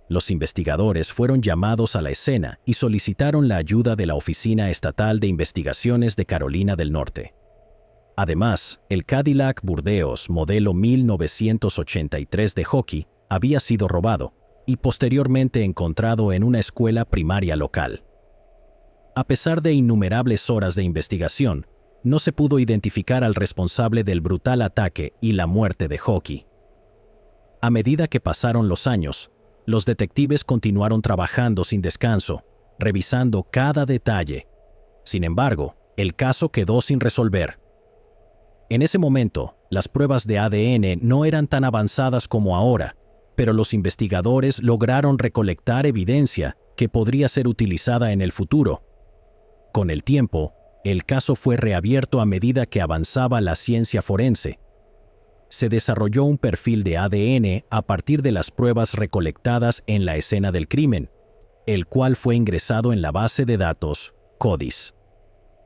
Los investigadores fueron llamados a la escena y solicitaron la ayuda de la Oficina Estatal de Investigaciones de Carolina del Norte. Además, el Cadillac Burdeos modelo 1983 de Hockey había sido robado y posteriormente encontrado en una escuela primaria local. A pesar de innumerables horas de investigación, no se pudo identificar al responsable del brutal ataque y la muerte de Hockey. A medida que pasaron los años, los detectives continuaron trabajando sin descanso, revisando cada detalle. Sin embargo, el caso quedó sin resolver. En ese momento, las pruebas de ADN no eran tan avanzadas como ahora, pero los investigadores lograron recolectar evidencia que podría ser utilizada en el futuro. Con el tiempo, el caso fue reabierto a medida que avanzaba la ciencia forense. Se desarrolló un perfil de ADN a partir de las pruebas recolectadas en la escena del crimen, el cual fue ingresado en la base de datos CODIS.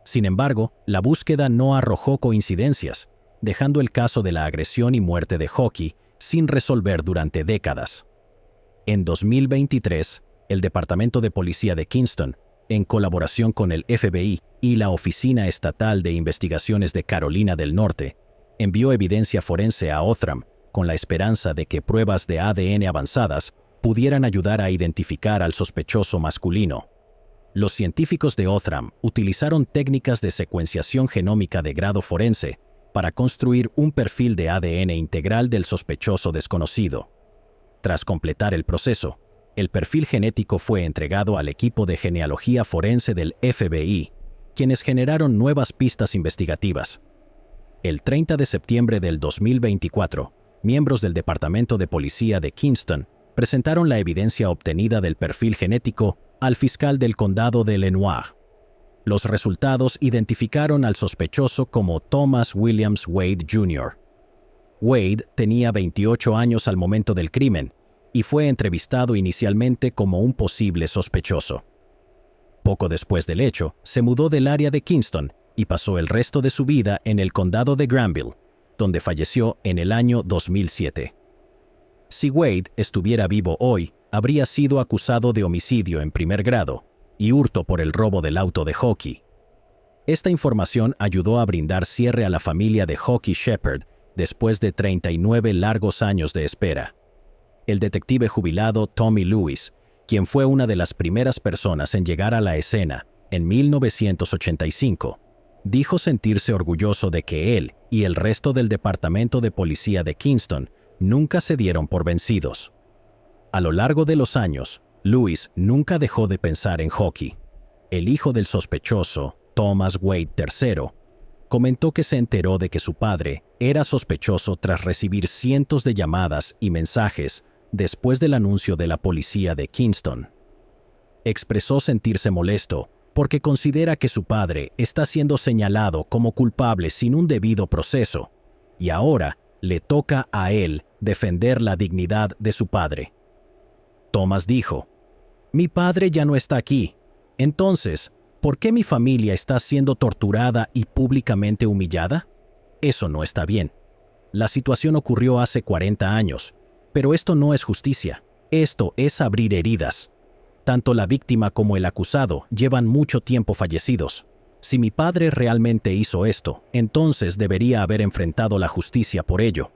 Sin embargo, la búsqueda no arrojó coincidencias, dejando el caso de la agresión y muerte de Hockey sin resolver durante décadas. En 2023, el Departamento de Policía de Kinston, en colaboración con el FBI y la Oficina Estatal de Investigaciones de Carolina del Norte, envió evidencia forense a Othram con la esperanza de que pruebas de ADN avanzadas pudieran ayudar a identificar al sospechoso masculino. Los científicos de Othram utilizaron técnicas de secuenciación genómica de grado forense para construir un perfil de ADN integral del sospechoso desconocido. Tras completar el proceso, el perfil genético fue entregado al equipo de genealogía forense del FBI, quienes generaron nuevas pistas investigativas. El 30 de septiembre del 2024, miembros del Departamento de Policía de Kinston presentaron la evidencia obtenida del perfil genético al fiscal del condado de Lenoir. Los resultados identificaron al sospechoso como Thomas Williams Wade Jr. Wade tenía 28 años al momento del crimen y fue entrevistado inicialmente como un posible sospechoso. Poco después del hecho, se mudó del área de Kinston y pasó el resto de su vida en el condado de Granville, donde falleció en el año 2007. Si Wade estuviera vivo hoy, habría sido acusado de homicidio en primer grado y hurto por el robo del auto de Hockey. Esta información ayudó a brindar cierre a la familia de Hockey Shepard después de 39 largos años de espera. El detective jubilado Tommy Lewis, quien fue una de las primeras personas en llegar a la escena en 1985, dijo sentirse orgulloso de que él y el resto del Departamento de Policía de Kinston nunca se dieron por vencidos. A lo largo de los años, Lewis nunca dejó de pensar en Hockey. El hijo del sospechoso, Thomas Wade III, comentó que se enteró de que su padre era sospechoso tras recibir cientos de llamadas y mensajes después del anuncio de la policía de Kinston. Expresó sentirse molesto porque considera que su padre está siendo señalado como culpable sin un debido proceso, y ahora le toca a él defender la dignidad de su padre. Thomas dijo: «Mi padre ya no está aquí. Entonces, ¿por qué mi familia está siendo torturada y públicamente humillada? Eso no está bien. La situación ocurrió hace 40 años, pero esto no es justicia. Esto es abrir heridas. Tanto la víctima como el acusado llevan mucho tiempo fallecidos. Si mi padre realmente hizo esto, entonces debería haber enfrentado la justicia por ello».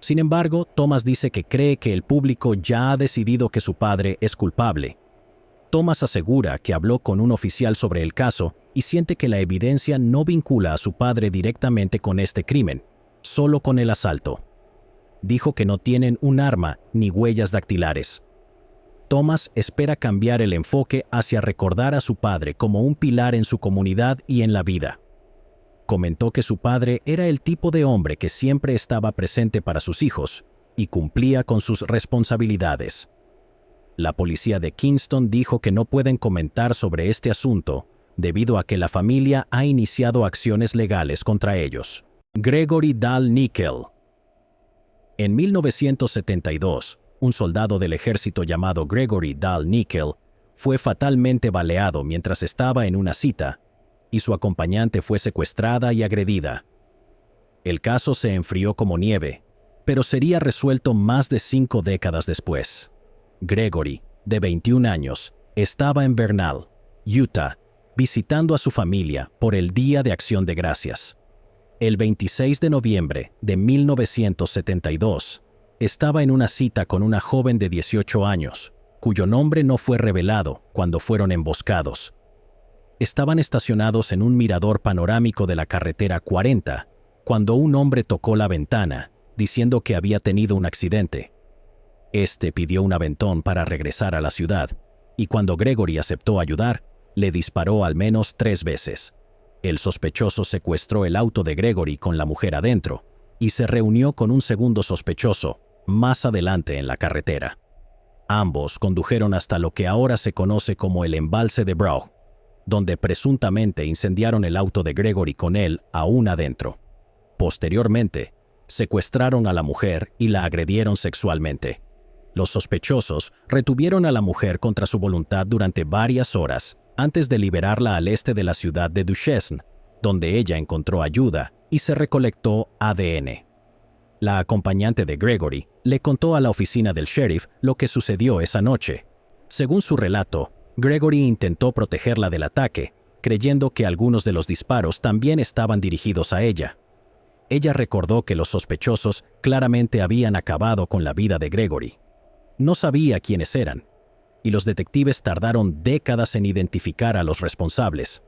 Sin embargo, Thomas dice que cree que el público ya ha decidido que su padre es culpable. Thomas asegura que habló con un oficial sobre el caso y siente que la evidencia no vincula a su padre directamente con este crimen, solo con el asalto. Dijo que no tienen un arma ni huellas dactilares. Thomas espera cambiar el enfoque hacia recordar a su padre como un pilar en su comunidad y en la vida. Comentó que su padre era el tipo de hombre que siempre estaba presente para sus hijos y cumplía con sus responsabilidades. La policía de Kingston dijo que no pueden comentar sobre este asunto debido a que la familia ha iniciado acciones legales contra ellos. Gregory Dahl Nickel. En 1972, un soldado del ejército llamado Gregory Dahl Nickel fue fatalmente baleado mientras estaba en una cita, y su acompañante fue secuestrada y agredida. El caso se enfrió como nieve, pero sería resuelto más de 5 décadas después. Gregory, de 21 años, estaba en Bernal, Utah, visitando a su familia por el Día de Acción de Gracias. El 26 de noviembre de 1972, estaba en una cita con una joven de 18 años, cuyo nombre no fue revelado cuando fueron emboscados. Estaban estacionados en un mirador panorámico de la carretera 40, cuando un hombre tocó la ventana, diciendo que había tenido un accidente. Este pidió un aventón para regresar a la ciudad, y cuando Gregory aceptó ayudar, le disparó al menos 3 veces. El sospechoso secuestró el auto de Gregory con la mujer adentro y se reunió con un segundo sospechoso más adelante en la carretera. Ambos condujeron hasta lo que ahora se conoce como el embalse de Brough, donde presuntamente incendiaron el auto de Gregory con él aún adentro. Posteriormente, secuestraron a la mujer y la agredieron sexualmente. Los sospechosos retuvieron a la mujer contra su voluntad durante varias horas antes de liberarla al este de la ciudad de Duchesne, donde ella encontró ayuda y se recolectó ADN. La acompañante de Gregory le contó a la oficina del sheriff lo que sucedió esa noche. Según su relato, Gregory intentó protegerla del ataque, creyendo que algunos de los disparos también estaban dirigidos a ella. Ella recordó que los sospechosos claramente habían acabado con la vida de Gregory. No sabía quiénes eran, y los detectives tardaron décadas en identificar a los responsables.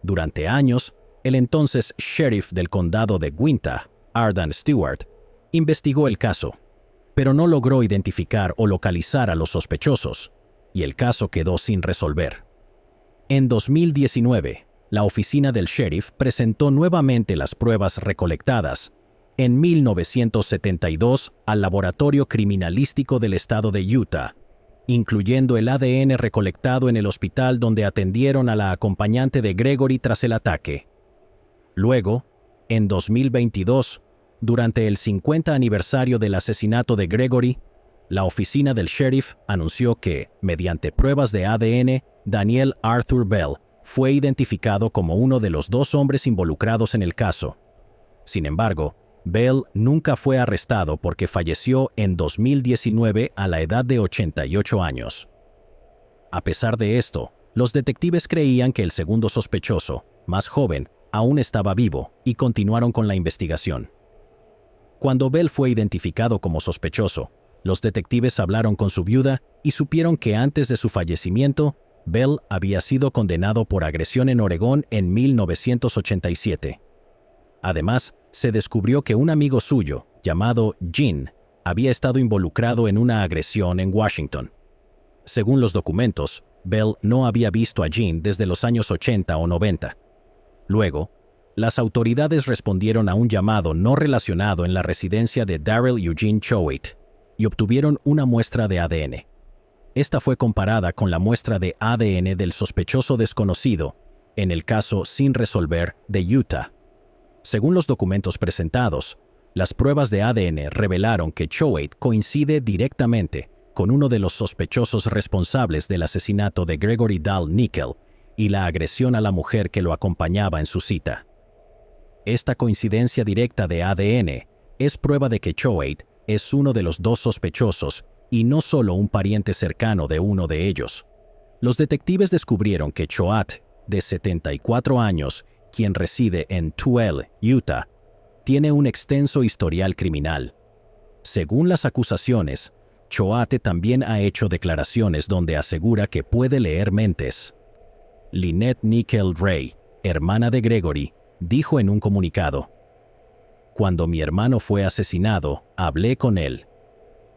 Durante años, el entonces sheriff del condado de Uintah, Arden Stewart, investigó el caso, pero no logró identificar o localizar a los sospechosos, y el caso quedó sin resolver. En 2019, la oficina del sheriff presentó nuevamente las pruebas recolectadas en 1972 al Laboratorio Criminalístico del estado de Utah, incluyendo el ADN recolectado en el hospital donde atendieron a la acompañante de Gregory tras el ataque. Luego, en 2022, durante el 50 aniversario del asesinato de Gregory, la oficina del sheriff anunció que, mediante pruebas de ADN, Daniel Arthur Bell fue identificado como uno de los 2 hombres involucrados en el caso. Sin embargo, Bell nunca fue arrestado porque falleció en 2019 a la edad de 88 años. A pesar de esto, los detectives creían que el segundo sospechoso, más joven, aún estaba vivo y continuaron con la investigación. Cuando Bell fue identificado como sospechoso, los detectives hablaron con su viuda y supieron que antes de su fallecimiento, Bell había sido condenado por agresión en Oregón en 1987. Además, se descubrió que un amigo suyo, llamado Gene, había estado involucrado en una agresión en Washington. Según los documentos, Bell no había visto a Gene desde los años 80 o 90. Luego, las autoridades respondieron a un llamado no relacionado en la residencia de Darrell Eugene Choate y obtuvieron una muestra de ADN. Esta fue comparada con la muestra de ADN del sospechoso desconocido en el caso sin resolver de Utah. Según los documentos presentados, las pruebas de ADN revelaron que Choate coincide directamente con uno de los sospechosos responsables del asesinato de Gregory Dahl Nickel y la agresión a la mujer que lo acompañaba en su cita. Esta coincidencia directa de ADN es prueba de que Choate es uno de los 2 sospechosos y no solo un pariente cercano de uno de ellos. Los detectives descubrieron que Choate, de 74 años, quien reside en Tooele, Utah, tiene un extenso historial criminal. Según las acusaciones, Choate también ha hecho declaraciones donde asegura que puede leer mentes. Lynette Nickel Ray, hermana de Gregory, dijo en un comunicado: «Cuando mi hermano fue asesinado, hablé con él.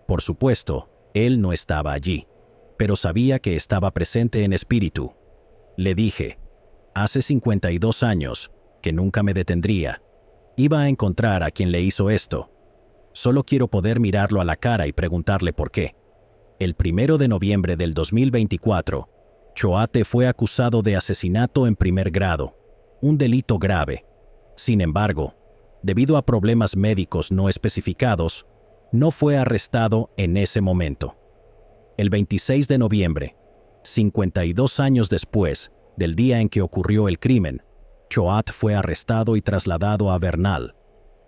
Por supuesto, él no estaba allí, pero sabía que estaba presente en espíritu. Le dije, hace 52 años, que nunca me detendría. Iba a encontrar a quien le hizo esto. Solo quiero poder mirarlo a la cara y preguntarle por qué». El 1 de noviembre del 2024, Choate fue acusado de asesinato en primer grado, un delito grave. Sin embargo, debido a problemas médicos no especificados, no fue arrestado en ese momento. El 26 de noviembre, 52 años después del día en que ocurrió el crimen, Choate fue arrestado y trasladado a Vernal,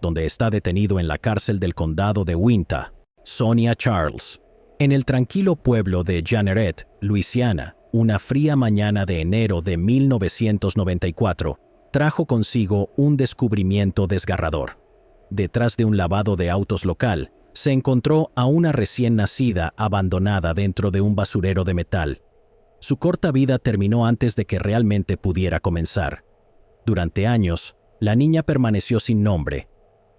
donde está detenido en la cárcel del condado de Uintah. Sonia Charles. En el tranquilo pueblo de Jeanerette, Luisiana, una fría mañana de enero de 1994, trajo consigo un descubrimiento desgarrador. Detrás de un lavado de autos local, se encontró a una recién nacida abandonada dentro de un basurero de metal. Su corta vida terminó antes de que realmente pudiera comenzar. Durante años, la niña permaneció sin nombre,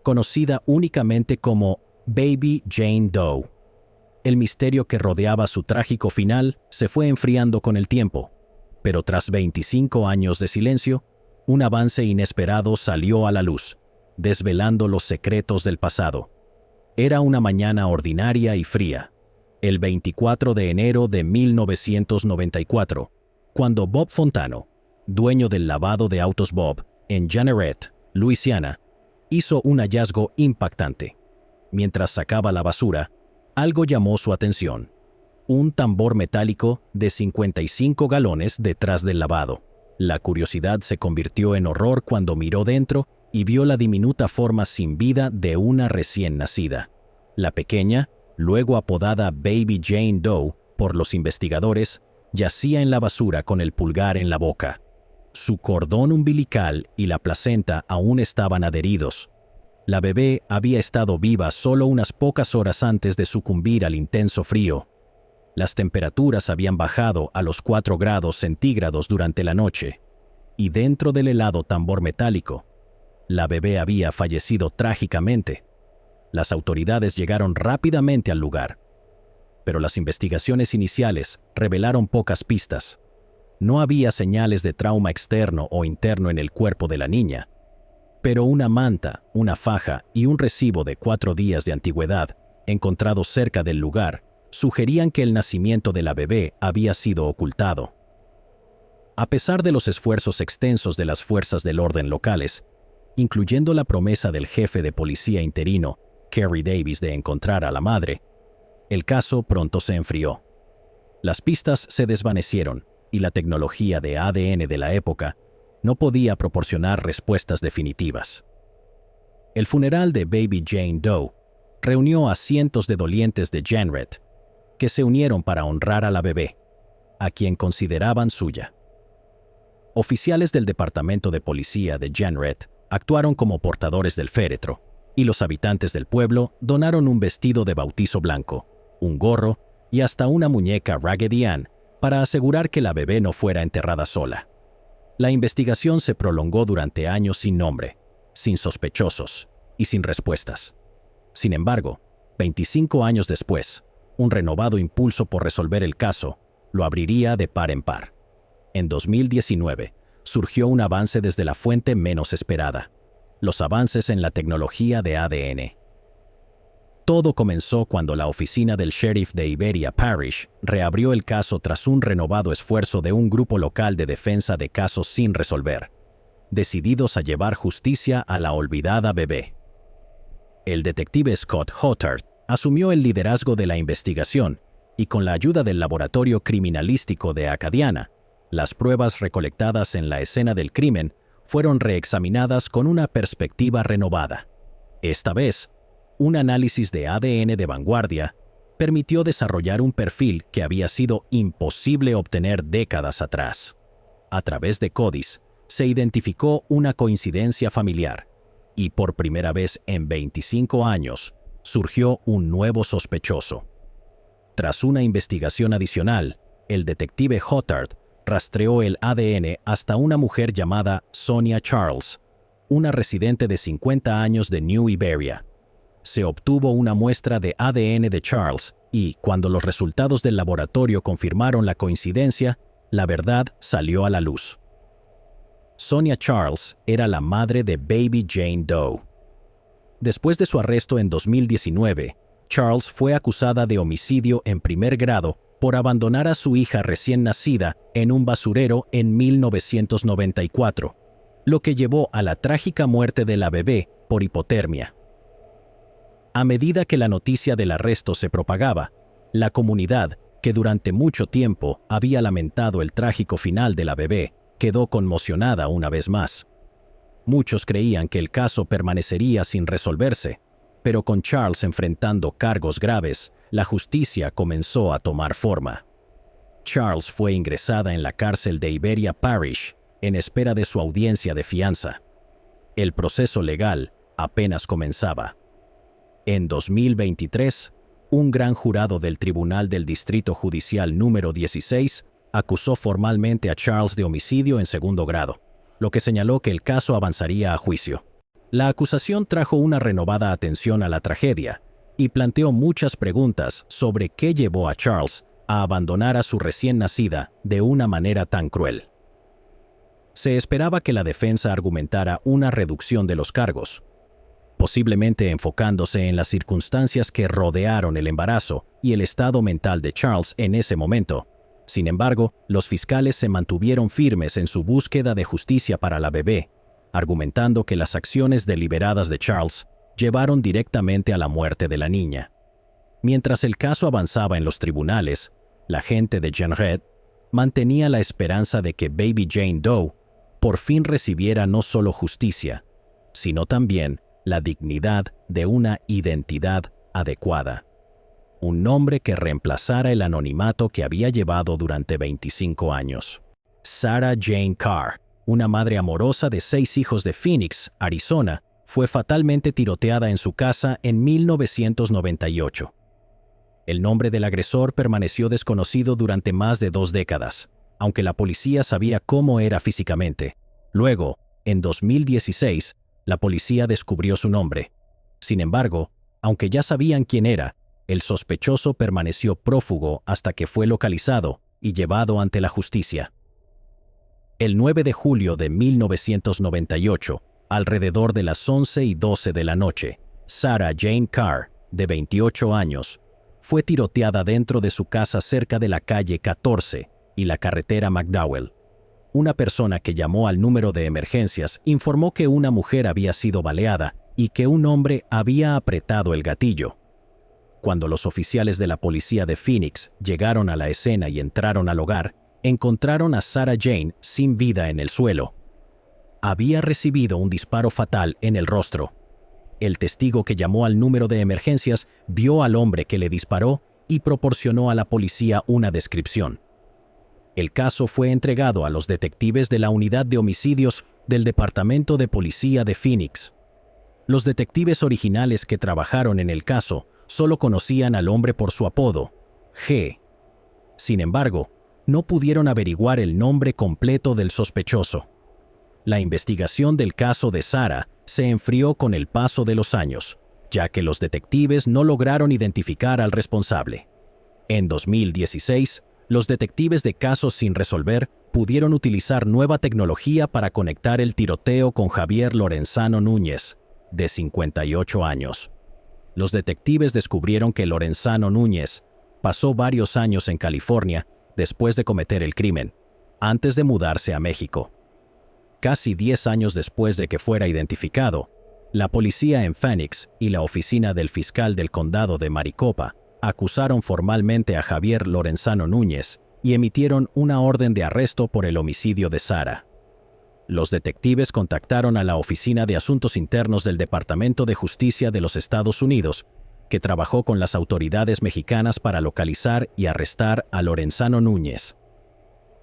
conocida únicamente como Baby Jane Doe. El misterio que rodeaba su trágico final se fue enfriando con el tiempo, pero tras 25 años de silencio, un avance inesperado salió a la luz, desvelando los secretos del pasado. Era una mañana ordinaria y fría, el 24 de enero de 1994, cuando Bob Fontano, dueño del lavado de autos Bob en Jeanerette, Luisiana, hizo un hallazgo impactante. Mientras sacaba la basura, algo llamó su atención: un tambor metálico de 55 galones detrás del lavado. La curiosidad se convirtió en horror cuando miró dentro y vio la diminuta forma sin vida de una recién nacida. La pequeña, luego apodada Baby Jane Doe por los investigadores, yacía en la basura con el pulgar en la boca. Su cordón umbilical y la placenta aún estaban adheridos. La bebé había estado viva solo unas pocas horas antes de sucumbir al intenso frío. Las temperaturas habían bajado a los 4 grados centígrados durante la noche, y dentro del helado tambor metálico, la bebé había fallecido trágicamente. Las autoridades llegaron rápidamente al lugar, pero las investigaciones iniciales revelaron pocas pistas. No había señales de trauma externo o interno en el cuerpo de la niña, pero una manta, una faja y un recibo de 4 días de antigüedad, encontrados cerca del lugar, sugerían que el nacimiento de la bebé había sido ocultado. A pesar de los esfuerzos extensos de las fuerzas del orden locales, incluyendo la promesa del jefe de policía interino, Kerry Davis, de encontrar a la madre, el caso pronto se enfrió. Las pistas se desvanecieron y la tecnología de ADN de la época no podía proporcionar respuestas definitivas. El funeral de Baby Jane Doe reunió a cientos de dolientes de Jeanerette que se unieron para honrar a la bebé, a quien consideraban suya. Oficiales del Departamento de Policía de Jeanerette actuaron como portadores del féretro, y los habitantes del pueblo donaron un vestido de bautizo blanco, un gorro y hasta una muñeca Raggedy Ann para asegurar que la bebé no fuera enterrada sola. La investigación se prolongó durante años sin nombre, sin sospechosos y sin respuestas. Sin embargo, 25 años después, un renovado impulso por resolver el caso lo abriría de par en par. En 2019, surgió un avance desde la fuente menos esperada: los avances en la tecnología de ADN. Todo comenzó cuando la oficina del sheriff de Iberia Parish reabrió el caso tras un renovado esfuerzo de un grupo local de defensa de casos sin resolver, decididos a llevar justicia a la olvidada bebé. El detective Scott Hotard asumió el liderazgo de la investigación y, con la ayuda del laboratorio criminalístico de Acadiana, las pruebas recolectadas en la escena del crimen fueron reexaminadas con una perspectiva renovada. Esta vez, un análisis de ADN de vanguardia permitió desarrollar un perfil que había sido imposible obtener décadas atrás. A través de CODIS, se identificó una coincidencia familiar, y por primera vez en 25 años, surgió un nuevo sospechoso. Tras una investigación adicional, el detective Hotard rastreó el ADN hasta una mujer llamada Sonia Charles, una residente de 50 años de New Iberia. Se obtuvo una muestra de ADN de Charles y, cuando los resultados del laboratorio confirmaron la coincidencia, la verdad salió a la luz. Sonia Charles era la madre de Baby Jane Doe. Después de su arresto en 2019, Charles fue acusada de homicidio en primer grado por abandonar a su hija recién nacida en un basurero en 1994, lo que llevó a la trágica muerte de la bebé por hipotermia. A medida que la noticia del arresto se propagaba, la comunidad, que durante mucho tiempo había lamentado el trágico final de la bebé, quedó conmocionada una vez más. Muchos creían que el caso permanecería sin resolverse, pero con Charles enfrentando cargos graves, la justicia comenzó a tomar forma. Charles fue ingresada en la cárcel de Iberia Parish en espera de su audiencia de fianza. El proceso legal apenas comenzaba. En 2023, un gran jurado del Tribunal del Distrito Judicial número 16 acusó formalmente a Charles de homicidio en segundo grado, lo que señaló que el caso avanzaría a juicio. La acusación trajo una renovada atención a la tragedia y planteó muchas preguntas sobre qué llevó a Charles a abandonar a su recién nacida de una manera tan cruel. Se esperaba que la defensa argumentara una reducción de los cargos, posiblemente enfocándose en las circunstancias que rodearon el embarazo y el estado mental de Charles en ese momento. Sin embargo, los fiscales se mantuvieron firmes en su búsqueda de justicia para la bebé, argumentando que las acciones deliberadas de Charles llevaron directamente a la muerte de la niña. Mientras el caso avanzaba en los tribunales, la gente de Jenrette mantenía la esperanza de que Baby Jane Doe por fin recibiera no solo justicia, sino también la dignidad de una identidad adecuada. Un nombre que reemplazara el anonimato que había llevado durante 25 años. Sarah Jane Carr, una madre amorosa de 6 hijos de Phoenix, Arizona, fue fatalmente tiroteada en su casa en 1998. El nombre del agresor permaneció desconocido durante más de 2 décadas, aunque la policía sabía cómo era físicamente. Luego, en 2016, la policía descubrió su nombre. Sin embargo, aunque ya sabían quién era, el sospechoso permaneció prófugo hasta que fue localizado y llevado ante la justicia. El 9 de julio de 1998, alrededor de las 11:12 de la noche, Sarah Jane Carr, de 28 años, fue tiroteada dentro de su casa cerca de la calle 14 y la carretera McDowell. Una persona que llamó al número de emergencias informó que una mujer había sido baleada y que un hombre había apretado el gatillo. Cuando los oficiales de la policía de Phoenix llegaron a la escena y entraron al hogar, encontraron a Sarah Jane sin vida en el suelo. Había recibido un disparo fatal en el rostro. El testigo que llamó al número de emergencias vio al hombre que le disparó y proporcionó a la policía una descripción. El caso fue entregado a los detectives de la Unidad de Homicidios del Departamento de Policía de Phoenix. Los detectives originales que trabajaron en el caso solo conocían al hombre por su apodo, G. Sin embargo, no pudieron averiguar el nombre completo del sospechoso. La investigación del caso de Sarah se enfrió con el paso de los años, ya que los detectives no lograron identificar al responsable. En 2016, los detectives de casos sin resolver pudieron utilizar nueva tecnología para conectar el tiroteo con Javier Lorenzano Núñez, de 58 años. Los detectives descubrieron que Lorenzano Núñez pasó varios años en California después de cometer el crimen, antes de mudarse a México. Casi 10 años después de que fuera identificado, la policía en Phoenix y la oficina del fiscal del condado de Maricopa acusaron formalmente a Javier Lorenzano Núñez y emitieron una orden de arresto por el homicidio de Sarah. Los detectives contactaron a la Oficina de Asuntos Internos del Departamento de Justicia de los Estados Unidos, que trabajó con las autoridades mexicanas para localizar y arrestar a Lorenzano Núñez.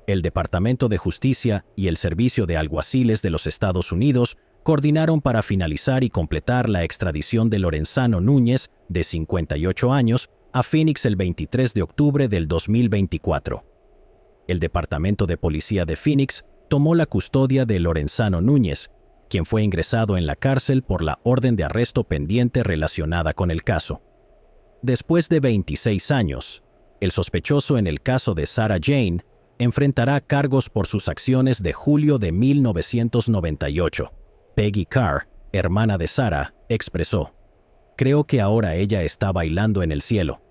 El Departamento de Justicia y el Servicio de Alguaciles de los Estados Unidos coordinaron para finalizar y completar la extradición de Lorenzano Núñez, de 58 años, a Phoenix el 23 de octubre del 2024. El Departamento de Policía de Phoenix tomó la custodia de Lorenzano Núñez, quien fue ingresado en la cárcel por la orden de arresto pendiente relacionada con el caso. Después de 26 años, el sospechoso en el caso de Sarah Jane enfrentará cargos por sus acciones de julio de 1998. Peggy Carr, hermana de Sarah, expresó: "Creo que ahora ella está bailando en el cielo".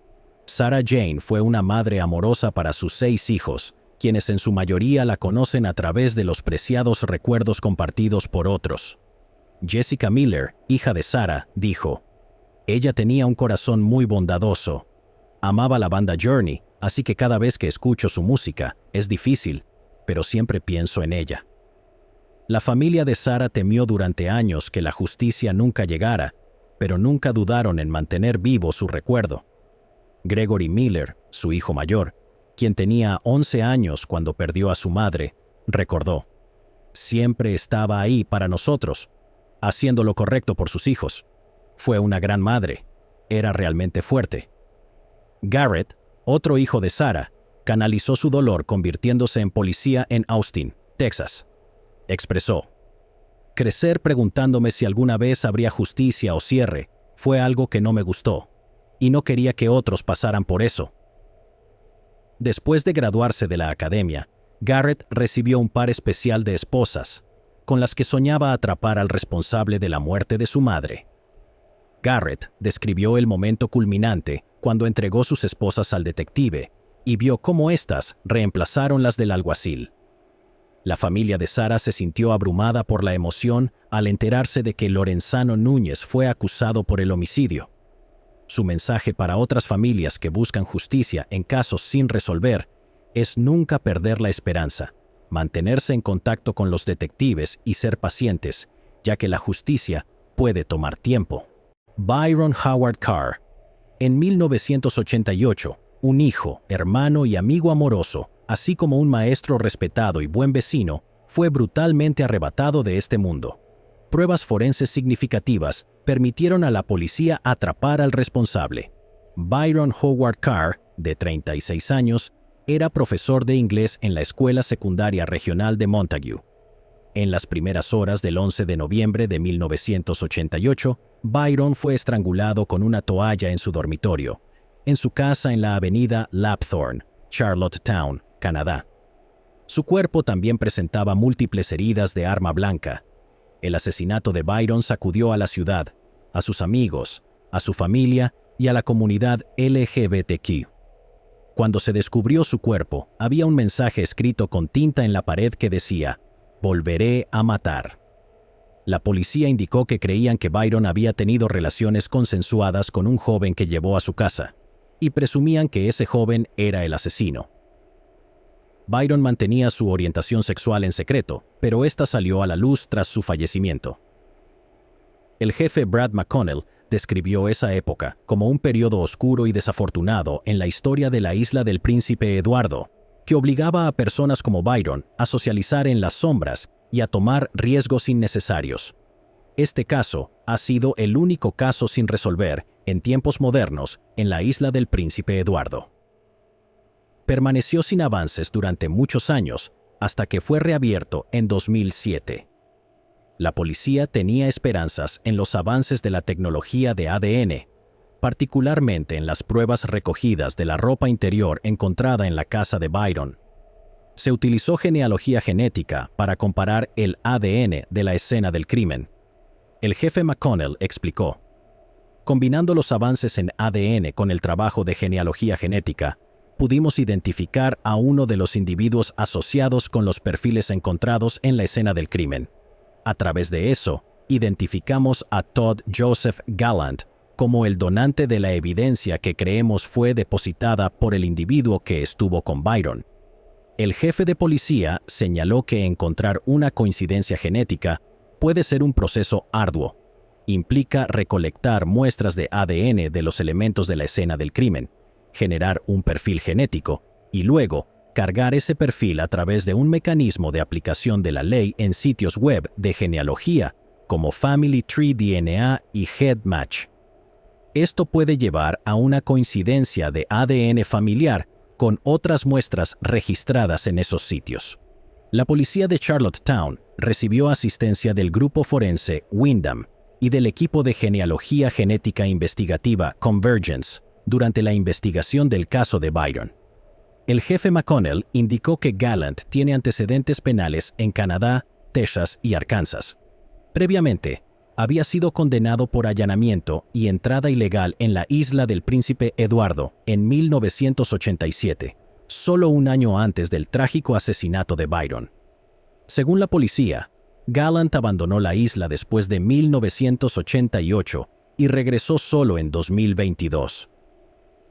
Sarah Jane fue una madre amorosa para sus 6 hijos, quienes en su mayoría la conocen a través de los preciados recuerdos compartidos por otros. Jessica Miller, hija de Sarah, dijo: "Ella tenía un corazón muy bondadoso. Amaba la banda Journey, así que cada vez que escucho su música, es difícil, pero siempre pienso en ella". La familia de Sarah temió durante años que la justicia nunca llegara, pero nunca dudaron en mantener vivo su recuerdo. Gregory Miller, su hijo mayor, quien tenía 11 años cuando perdió a su madre, recordó: "Siempre estaba ahí para nosotros, haciendo lo correcto por sus hijos. Fue una gran madre. Era realmente fuerte". Garrett, otro hijo de Sarah, canalizó su dolor convirtiéndose en policía en Austin, Texas. Expresó: "Crecer preguntándome si alguna vez habría justicia o cierre fue algo que no me gustó, y no quería que otros pasaran por eso". Después de graduarse de la academia, Garrett recibió un par especial de esposas, con las que soñaba atrapar al responsable de la muerte de su madre. Garrett describió el momento culminante cuando entregó sus esposas al detective y vio cómo éstas reemplazaron las del alguacil. La familia de Sarah se sintió abrumada por la emoción al enterarse de que Lorenzano Núñez fue acusado por el homicidio. Su mensaje para otras familias que buscan justicia en casos sin resolver es nunca perder la esperanza, mantenerse en contacto con los detectives y ser pacientes, ya que la justicia puede tomar tiempo. Byron Howard Carr. En 1988, un hijo, hermano y amigo amoroso, así como un maestro respetado y buen vecino, fue brutalmente arrebatado de este mundo. Pruebas forenses significativas permitieron a la policía atrapar al responsable. Byron Howard Carr, de 36 años, era profesor de inglés en la Escuela Secundaria Regional de Montague. En las primeras horas del 11 de noviembre de 1988, Byron fue estrangulado con una toalla en su dormitorio, en su casa en la avenida Lapthorne, Charlottetown, Canadá. Su cuerpo también presentaba múltiples heridas de arma blanca. El asesinato de Byron sacudió a la ciudad, a sus amigos, a su familia y a la comunidad LGBTQ. Cuando se descubrió su cuerpo, había un mensaje escrito con tinta en la pared que decía: "Volveré a matar". La policía indicó que creían que Byron había tenido relaciones consensuadas con un joven que llevó a su casa, y presumían que ese joven era el asesino. Byron mantenía su orientación sexual en secreto, pero esta salió a la luz tras su fallecimiento. El jefe Brad McConnell describió esa época como un periodo oscuro y desafortunado en la historia de la isla del Príncipe Eduardo, que obligaba a personas como Byron a socializar en las sombras y a tomar riesgos innecesarios. Este caso ha sido el único caso sin resolver en tiempos modernos en la isla del Príncipe Eduardo. Permaneció sin avances durante muchos años hasta que fue reabierto en 2007. La policía tenía esperanzas en los avances de la tecnología de ADN, particularmente en las pruebas recogidas de la ropa interior encontrada en la casa de Byron. Se utilizó genealogía genética para comparar el ADN de la escena del crimen. El jefe McConnell explicó: "Combinando los avances en ADN con el trabajo de genealogía genética, pudimos identificar a uno de los individuos asociados con los perfiles encontrados en la escena del crimen. A través de eso, identificamos a Todd Joseph Gallant como el donante de la evidencia que creemos fue depositada por el individuo que estuvo con Byron". El jefe de policía señaló que encontrar una coincidencia genética puede ser un proceso arduo. Implica recolectar muestras de ADN de los elementos de la escena del crimen, generar un perfil genético y luego cargar ese perfil a través de un mecanismo de aplicación de la ley en sitios web de genealogía como Family Tree DNA y GEDmatch. Esto puede llevar a una coincidencia de ADN familiar con otras muestras registradas en esos sitios. La policía de Charlottetown recibió asistencia del grupo forense Windham y del equipo de genealogía genética investigativa Convergence durante la investigación del caso de Byron. El jefe McConnell indicó que Gallant tiene antecedentes penales en Canadá, Texas y Arkansas. Previamente, había sido condenado por allanamiento y entrada ilegal en la isla del Príncipe Eduardo en 1987, solo un año antes del trágico asesinato de Byron. Según la policía, Gallant abandonó la isla después de 1988 y regresó solo en 2022.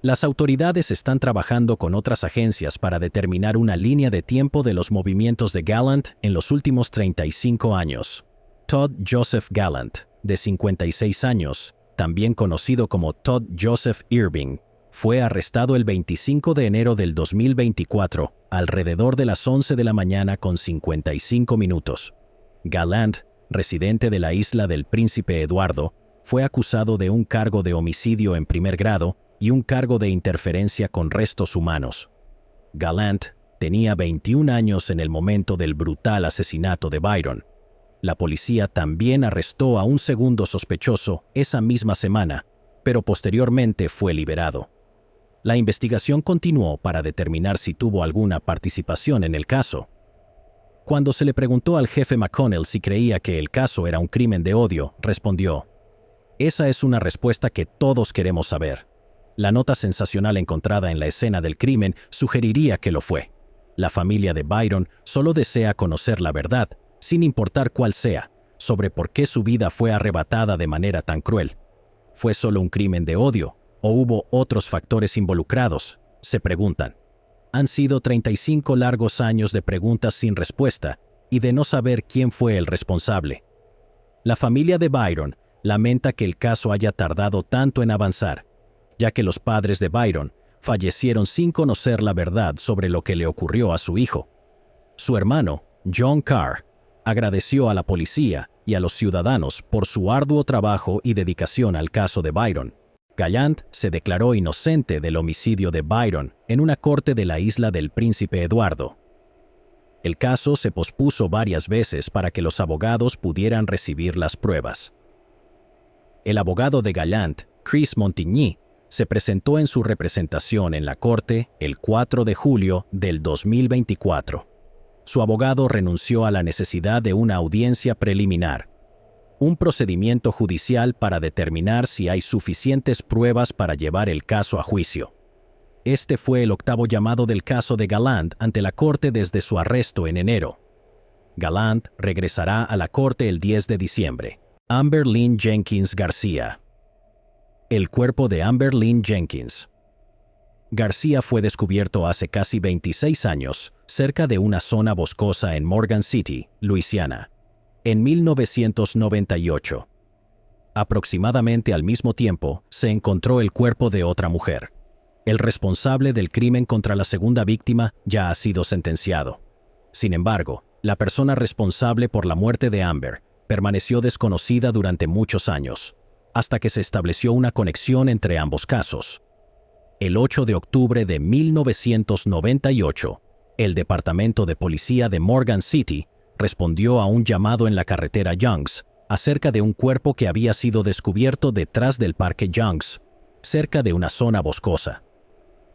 Las autoridades están trabajando con otras agencias para determinar una línea de tiempo de los movimientos de Gallant en los últimos 35 años. Todd Joseph Gallant, de 56 años, también conocido como Todd Joseph Irving, fue arrestado el 25 de enero del 2024, alrededor de las 11 de la mañana con 55 minutos. Gallant, residente de la isla del Príncipe Eduardo, fue acusado de un cargo de homicidio en primer grado y un cargo de interferencia con restos humanos. Gallant tenía 21 años en el momento del brutal asesinato de Byron. La policía también arrestó a un segundo sospechoso esa misma semana, pero posteriormente fue liberado. La investigación continuó para determinar si tuvo alguna participación en el caso. Cuando se le preguntó al jefe McConnell si creía que el caso era un crimen de odio, respondió: "Esa es una respuesta que todos queremos saber. La nota sensacional encontrada en la escena del crimen sugeriría que lo fue. La familia de Byron solo desea conocer la verdad, sin importar cuál sea, sobre por qué su vida fue arrebatada de manera tan cruel. ¿Fue solo un crimen de odio o hubo otros factores involucrados?", se preguntan. Han sido 35 largos años de preguntas sin respuesta y de no saber quién fue el responsable. La familia de Byron lamenta que el caso haya tardado tanto en avanzar, ya que los padres de Byron fallecieron sin conocer la verdad sobre lo que le ocurrió a su hijo. Su hermano, John Carr, agradeció a la policía y a los ciudadanos por su arduo trabajo y dedicación al caso de Byron. Gallant se declaró inocente del homicidio de Byron en una corte de la isla del Príncipe Eduardo. El caso se pospuso varias veces para que los abogados pudieran recibir las pruebas. El abogado de Gallant, Chris Montigny, se presentó en su representación en la corte el 4 de julio del 2024. Su abogado renunció a la necesidad de una audiencia preliminar, un procedimiento judicial para determinar si hay suficientes pruebas para llevar el caso a juicio. Este fue el octavo llamado del caso de Gallant ante la corte desde su arresto en enero. Gallant regresará a la corte el 10 de diciembre. Amber Lynn Jenkins García. El cuerpo de Amber Lynn Jenkins. García fue descubierto hace casi 26 años, cerca de una zona boscosa en Morgan City, Luisiana, en 1998. Aproximadamente al mismo tiempo, se encontró el cuerpo de otra mujer. El responsable del crimen contra la segunda víctima ya ha sido sentenciado. Sin embargo, la persona responsable por la muerte de Amber permaneció desconocida durante muchos años, hasta que se estableció una conexión entre ambos casos. El 8 de octubre de 1998, el Departamento de Policía de Morgan City respondió a un llamado en la carretera Youngs acerca de un cuerpo que había sido descubierto detrás del Parque Youngs, cerca de una zona boscosa.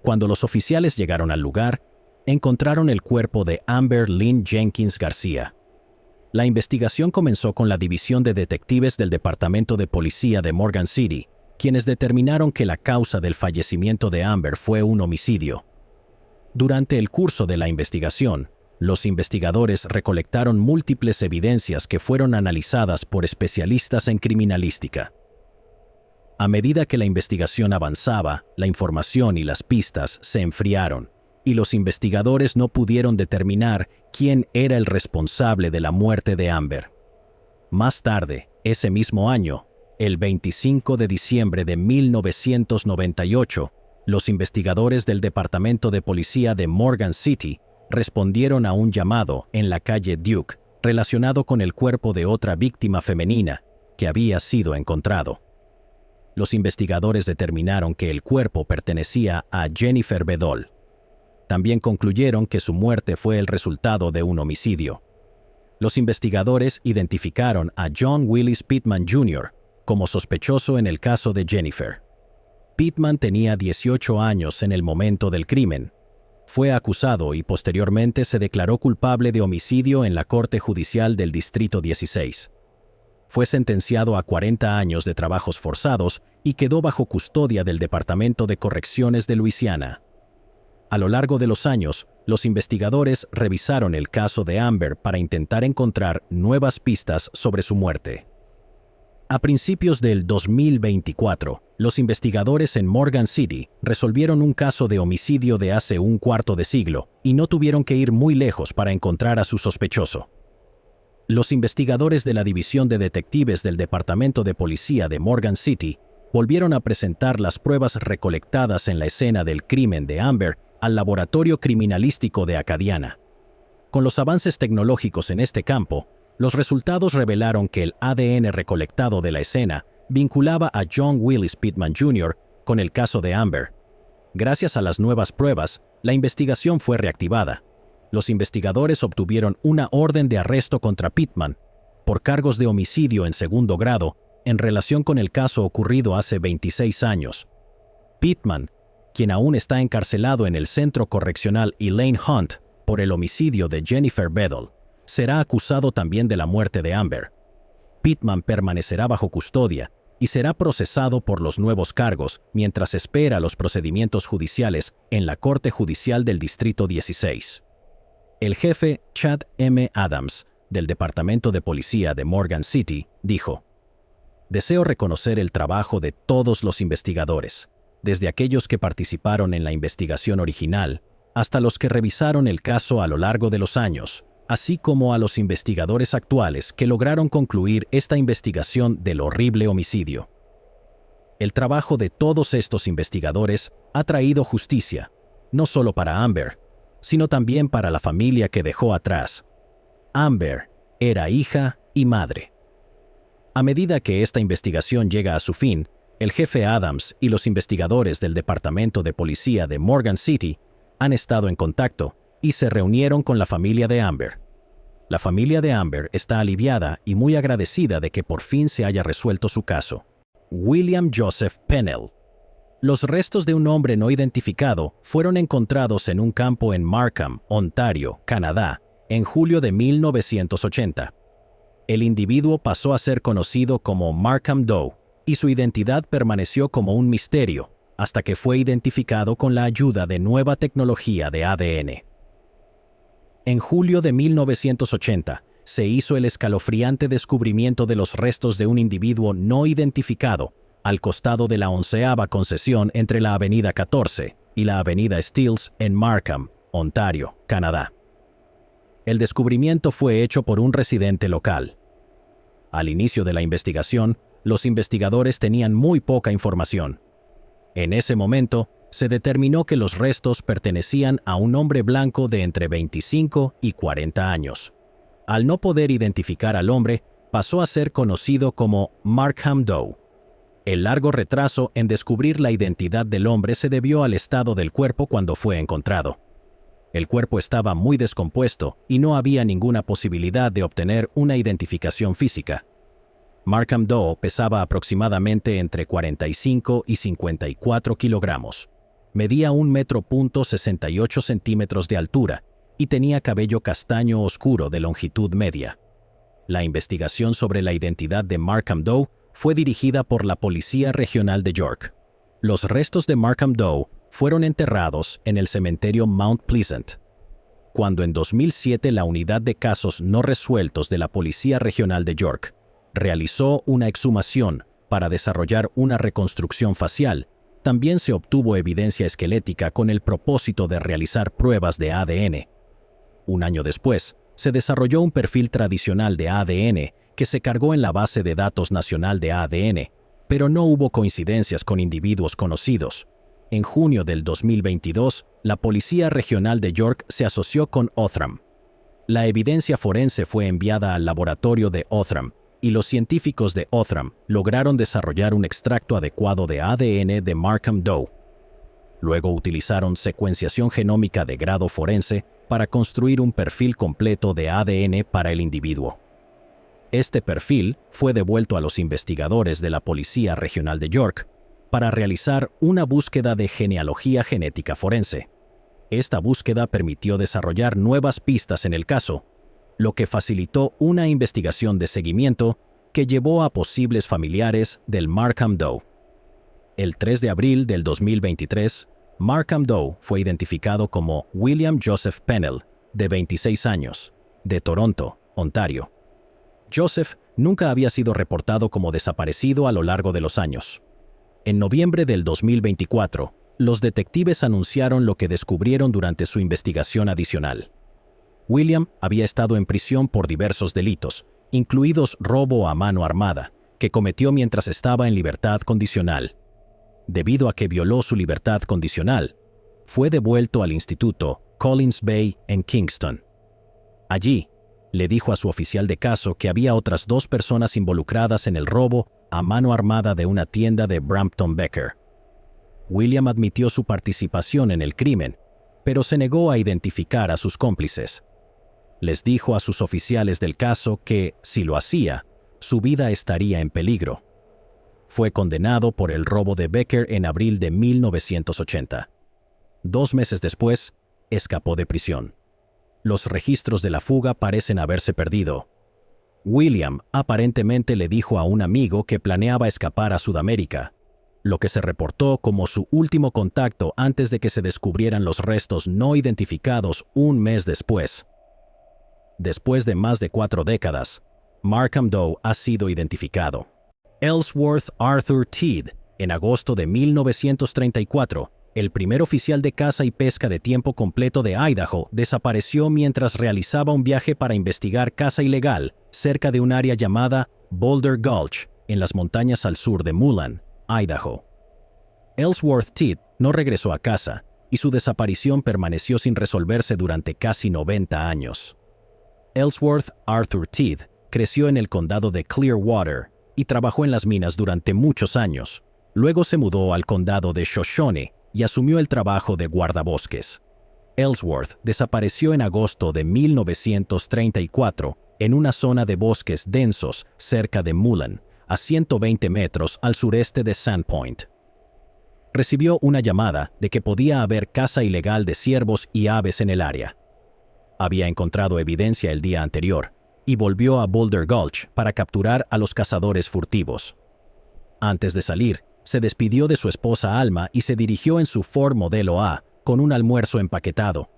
Cuando los oficiales llegaron al lugar, encontraron el cuerpo de Amber Lynn Jenkins García. La investigación comenzó con la División de Detectives del Departamento de Policía de Morgan City, quienes determinaron que la causa del fallecimiento de Amber fue un homicidio. Durante el curso de la investigación, los investigadores recolectaron múltiples evidencias que fueron analizadas por especialistas en criminalística. A medida que la investigación avanzaba, la información y las pistas se enfriaron, y los investigadores no pudieron determinar quién era el responsable de la muerte de Amber. Más tarde, ese mismo año, el 25 de diciembre de 1998, los investigadores del Departamento de Policía de Morgan City respondieron a un llamado en la calle Duke relacionado con el cuerpo de otra víctima femenina que había sido encontrado. Los investigadores determinaron que el cuerpo pertenecía a Jennifer Bedol. También concluyeron que su muerte fue el resultado de un homicidio. Los investigadores identificaron a John Willis Pittman Jr. como sospechoso en el caso de Jennifer. Pittman tenía 18 años en el momento del crimen. Fue acusado y posteriormente se declaró culpable de homicidio en la Corte Judicial del Distrito 16. Fue sentenciado a 40 años de trabajos forzados y quedó bajo custodia del Departamento de Correcciones de Luisiana. A lo largo de los años, los investigadores revisaron el caso de Amber para intentar encontrar nuevas pistas sobre su muerte. A principios del 2024, los investigadores en Morgan City resolvieron un caso de homicidio de hace un cuarto de siglo y no tuvieron que ir muy lejos para encontrar a su sospechoso. Los investigadores de la División de Detectives del Departamento de Policía de Morgan City volvieron a presentar las pruebas recolectadas en la escena del crimen de Amber al Laboratorio Criminalístico de Acadiana. Con los avances tecnológicos en este campo, los resultados revelaron que el ADN recolectado de la escena vinculaba a John Willis Pittman Jr. con el caso de Amber. Gracias a las nuevas pruebas, la investigación fue reactivada. Los investigadores obtuvieron una orden de arresto contra Pittman por cargos de homicidio en segundo grado en relación con el caso ocurrido hace 26 años. Pittman, quien aún está encarcelado en el Centro Correccional Elaine Hunt por el homicidio de Jennifer Bedell, será acusado también de la muerte de Amber. Pittman permanecerá bajo custodia y será procesado por los nuevos cargos mientras espera los procedimientos judiciales en la Corte Judicial del Distrito 16. El jefe Chad M. Adams, del Departamento de Policía de Morgan City, dijo: «Deseo reconocer el trabajo de todos los investigadores, desde aquellos que participaron en la investigación original hasta los que revisaron el caso a lo largo de los años, así como a los investigadores actuales que lograron concluir esta investigación del horrible homicidio. El trabajo de todos estos investigadores ha traído justicia, no solo para Amber, sino también para la familia que dejó atrás. Amber era hija y madre». A medida que esta investigación llega a su fin, el jefe Adams y los investigadores del Departamento de Policía de Morgan City han estado en contacto y se reunieron con la familia de Amber. La familia de Amber está aliviada y muy agradecida de que por fin se haya resuelto su caso. William Joseph Pennell. Los restos de un hombre no identificado fueron encontrados en un campo en Markham, Ontario, Canadá, en julio de 1980. El individuo pasó a ser conocido como Markham Doe y su identidad permaneció como un misterio hasta que fue identificado con la ayuda de nueva tecnología de ADN. En julio de 1980 se hizo el escalofriante descubrimiento de los restos de un individuo no identificado al costado de la 11ª concesión entre la Avenida 14 y la Avenida Steeles en Markham, Ontario, Canadá. El descubrimiento fue hecho por un residente local. Al inicio de la investigación, los investigadores tenían muy poca información. En ese momento, se determinó que los restos pertenecían a un hombre blanco de entre 25 y 40 años. Al no poder identificar al hombre, pasó a ser conocido como Markham Doe. El largo retraso en descubrir la identidad del hombre se debió al estado del cuerpo cuando fue encontrado. El cuerpo estaba muy descompuesto y no había ninguna posibilidad de obtener una identificación física. Markham Doe pesaba aproximadamente entre 45 y 54 kilogramos. Medía 1,68 centímetros de altura y tenía cabello castaño oscuro de longitud media. La investigación sobre la identidad de Markham Doe fue dirigida por la Policía Regional de York. Los restos de Markham Doe fueron enterrados en el cementerio Mount Pleasant. Cuando en 2007 la Unidad de Casos No Resueltos de la Policía Regional de York realizó una exhumación para desarrollar una reconstrucción facial, también se obtuvo evidencia esquelética con el propósito de realizar pruebas de ADN. Un año después, se desarrolló un perfil tradicional de ADN que se cargó en la Base de Datos Nacional de ADN, pero no hubo coincidencias con individuos conocidos. En junio del 2022, la Policía Regional de York se asoció con Othram. La evidencia forense fue enviada al laboratorio de Othram, y los científicos de Othram lograron desarrollar un extracto adecuado de ADN de Markham Doe. Luego utilizaron secuenciación genómica de grado forense para construir un perfil completo de ADN para el individuo. Este perfil fue devuelto a los investigadores de la Policía Regional de York para realizar una búsqueda de genealogía genética forense. Esta búsqueda permitió desarrollar nuevas pistas en el caso, lo que facilitó una investigación de seguimiento que llevó a posibles familiares del Markham Doe. El 3 de abril del 2023, Markham Doe fue identificado como William Joseph Pennell, de 26 años, de Toronto, Ontario. Joseph nunca había sido reportado como desaparecido a lo largo de los años. En noviembre del 2024, los detectives anunciaron lo que descubrieron durante su investigación adicional. William había estado en prisión por diversos delitos, incluidos robo a mano armada, que cometió mientras estaba en libertad condicional. Debido a que violó su libertad condicional, fue devuelto al instituto Collins Bay en Kingston. Allí, le dijo a su oficial de caso que había otras 2 personas involucradas en el robo a mano armada de una tienda de Brampton Becker. William admitió su participación en el crimen, pero se negó a identificar a sus cómplices. Les dijo a sus oficiales del caso que, si lo hacía, su vida estaría en peligro. Fue condenado por el robo de Becker en abril de 1980. 2 meses después, escapó de prisión. Los registros de la fuga parecen haberse perdido. William aparentemente le dijo a un amigo que planeaba escapar a Sudamérica, lo que se reportó como su último contacto antes de que se descubrieran los restos no identificados un mes después. Después de más de 4 décadas, Markham Doe ha sido identificado. Ellsworth Arthur Teed, en agosto de 1934, el primer oficial de caza y pesca de tiempo completo de Idaho, desapareció mientras realizaba un viaje para investigar caza ilegal cerca de un área llamada Boulder Gulch, en las montañas al sur de Mullan, Idaho. Ellsworth Teed no regresó a casa y su desaparición permaneció sin resolverse durante casi 90 años. Ellsworth Arthur Teed creció en el condado de Clearwater y trabajó en las minas durante muchos años. Luego se mudó al condado de Shoshone y asumió el trabajo de guardabosques. Ellsworth desapareció en agosto de 1934 en una zona de bosques densos cerca de Mullan, a 120 metros al sureste de Sandpoint. Recibió una llamada de que podía haber caza ilegal de ciervos y aves en el área. Había encontrado evidencia el día anterior y volvió a Boulder Gulch para capturar a los cazadores furtivos. Antes de salir, se despidió de su esposa Alma y se dirigió en su Ford Modelo A con un almuerzo empaquetado.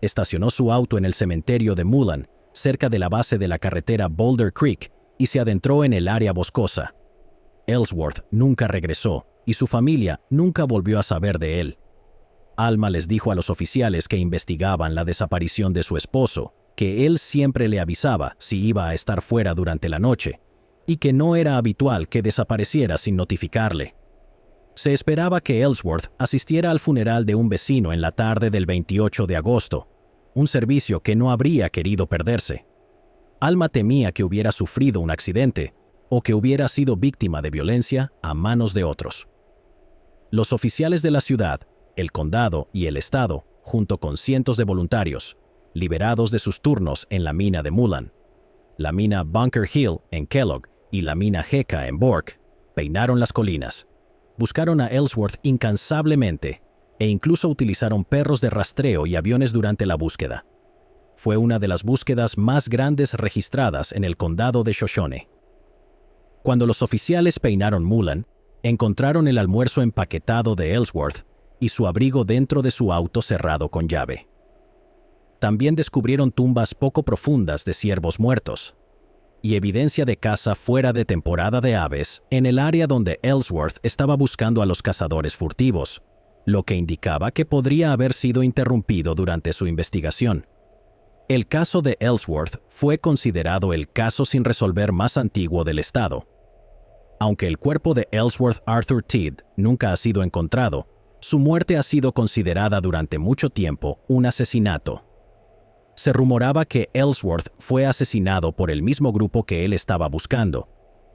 Estacionó su auto en el cementerio de Mullan, cerca de la base de la carretera Boulder Creek, y se adentró en el área boscosa. Ellsworth nunca regresó y su familia nunca volvió a saber de él. Alma les dijo a los oficiales que investigaban la desaparición de su esposo que él siempre le avisaba si iba a estar fuera durante la noche y que no era habitual que desapareciera sin notificarle. Se esperaba que Ellsworth asistiera al funeral de un vecino en la tarde del 28 de agosto, un servicio que no habría querido perderse. Alma temía que hubiera sufrido un accidente o que hubiera sido víctima de violencia a manos de otros. Los oficiales de la ciudad, el condado y el estado, junto con cientos de voluntarios, liberados de sus turnos en la mina de Mullan, la mina Bunker Hill en Kellogg y la mina Hecka en Bork, peinaron las colinas. Buscaron a Ellsworth incansablemente e incluso utilizaron perros de rastreo y aviones durante la búsqueda. Fue una de las búsquedas más grandes registradas en el condado de Shoshone. Cuando los oficiales peinaron Mullan, encontraron el almuerzo empaquetado de Ellsworth y su abrigo dentro de su auto cerrado con llave. También descubrieron tumbas poco profundas de ciervos muertos y evidencia de caza fuera de temporada de aves en el área donde Ellsworth estaba buscando a los cazadores furtivos, lo que indicaba que podría haber sido interrumpido durante su investigación. El caso de Ellsworth fue considerado el caso sin resolver más antiguo del estado. Aunque el cuerpo de Ellsworth Arthur Teed nunca ha sido encontrado, su muerte ha sido considerada durante mucho tiempo un asesinato. Se rumoraba que Ellsworth fue asesinado por el mismo grupo que él estaba buscando,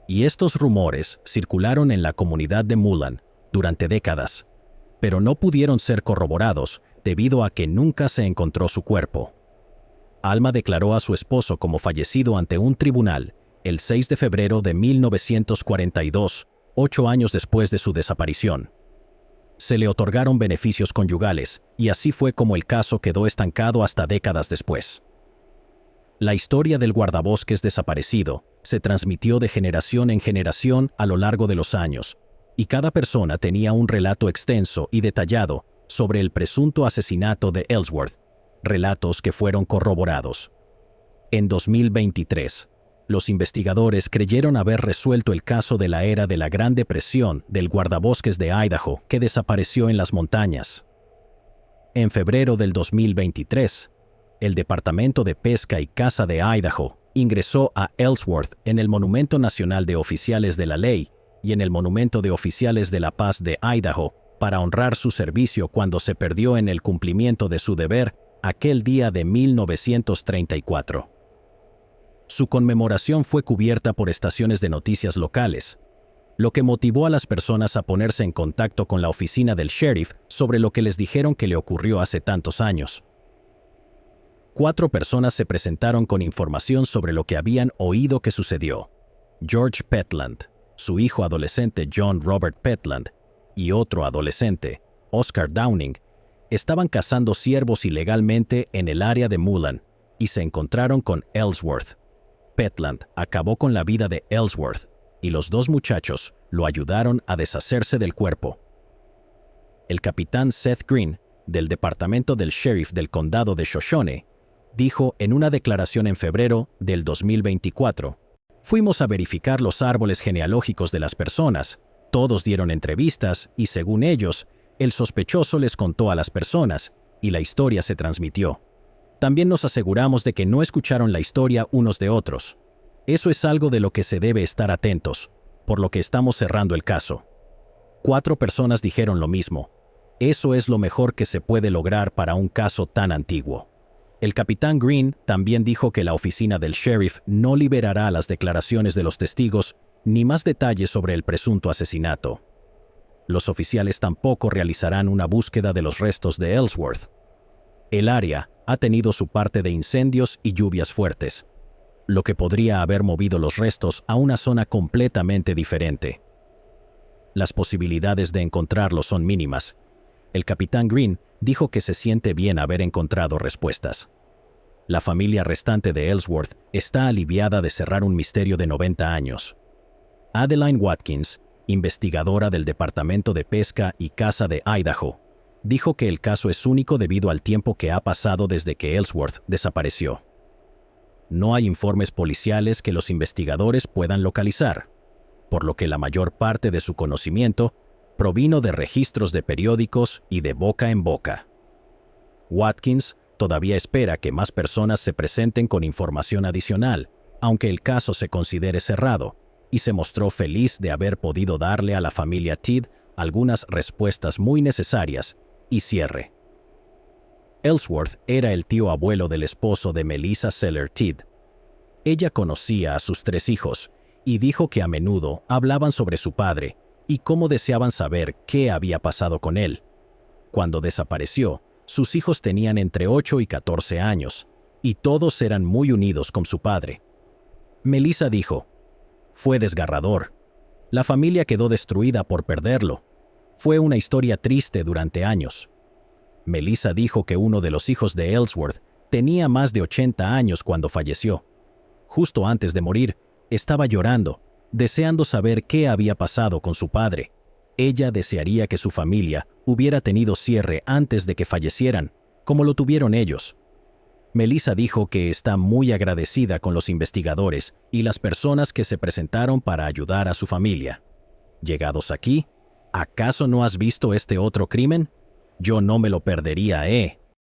y estos rumores circularon en la comunidad de Mullan durante décadas, pero no pudieron ser corroborados debido a que nunca se encontró su cuerpo. Alma declaró a su esposo como fallecido ante un tribunal el 6 de febrero de 1942, 8 años después de su desaparición. Se le otorgaron beneficios conyugales, y así fue como el caso quedó estancado hasta décadas después. La historia del guardabosques desaparecido se transmitió de generación en generación a lo largo de los años, y cada persona tenía un relato extenso y detallado sobre el presunto asesinato de Ellsworth, relatos que fueron corroborados. En 2023, los investigadores creyeron haber resuelto el caso de la era de la Gran Depresión del guardabosques de Idaho que desapareció en las montañas. En febrero del 2023, el Departamento de Pesca y Caza de Idaho ingresó a Ellsworth en el Monumento Nacional de Oficiales de la Ley y en el Monumento de Oficiales de la Paz de Idaho para honrar su servicio cuando se perdió en el cumplimiento de su deber aquel día de 1934. Su conmemoración fue cubierta por estaciones de noticias locales, lo que motivó a las personas a ponerse en contacto con la oficina del sheriff sobre lo que les dijeron que le ocurrió hace tantos años. 4 personas se presentaron con información sobre lo que habían oído que sucedió. George Petland, su hijo adolescente John Robert Petland y otro adolescente, Oscar Downing, estaban cazando ciervos ilegalmente en el área de Mullan y se encontraron con Ellsworth. Petland acabó con la vida de Ellsworth y los 2 muchachos lo ayudaron a deshacerse del cuerpo. El capitán Seth Green, del departamento del sheriff del condado de Shoshone, dijo en una declaración en febrero del 2024, «Fuimos a verificar los árboles genealógicos de las personas, todos dieron entrevistas y según ellos, el sospechoso les contó a las personas y la historia se transmitió. También nos aseguramos de que no escucharon la historia unos de otros. Eso es algo de lo que se debe estar atentos, por lo que estamos cerrando el caso». 4 personas dijeron lo mismo. Eso es lo mejor que se puede lograr para un caso tan antiguo. El capitán Green también dijo que la oficina del sheriff no liberará las declaraciones de los testigos ni más detalles sobre el presunto asesinato. Los oficiales tampoco realizarán una búsqueda de los restos de Ellsworth. El área ha tenido su parte de incendios y lluvias fuertes, lo que podría haber movido los restos a una zona completamente diferente. Las posibilidades de encontrarlos son mínimas. El capitán Green dijo que se siente bien haber encontrado respuestas. La familia restante de Ellsworth está aliviada de cerrar un misterio de 90 años. Adeline Watkins, investigadora del Departamento de Pesca y Caza de Idaho, dijo que el caso es único debido al tiempo que ha pasado desde que Ellsworth desapareció. No hay informes policiales que los investigadores puedan localizar, por lo que la mayor parte de su conocimiento provino de registros de periódicos y de boca en boca. Watkins todavía espera que más personas se presenten con información adicional, aunque el caso se considere cerrado, y se mostró feliz de haber podido darle a la familia Tidd algunas respuestas muy necesarias y cierre. Ellsworth era el tío abuelo del esposo de Melissa Seller Tidd. Ella conocía a sus 3 hijos y dijo que a menudo hablaban sobre su padre y cómo deseaban saber qué había pasado con él. Cuando desapareció, sus hijos tenían entre 8 y 14 años, y todos eran muy unidos con su padre. Melissa dijo, «Fue desgarrador. La familia quedó destruida por perderlo. Fue una historia triste durante años». Melissa dijo que uno de los hijos de Ellsworth tenía más de 80 años cuando falleció. Justo antes de morir, estaba llorando, deseando saber qué había pasado con su padre. Ella desearía que su familia hubiera tenido cierre antes de que fallecieran, como lo tuvieron ellos. Melissa dijo que está muy agradecida con los investigadores y las personas que se presentaron para ayudar a su familia. Llegados aquí, ¿acaso no has visto este otro crimen? Yo no me lo perdería,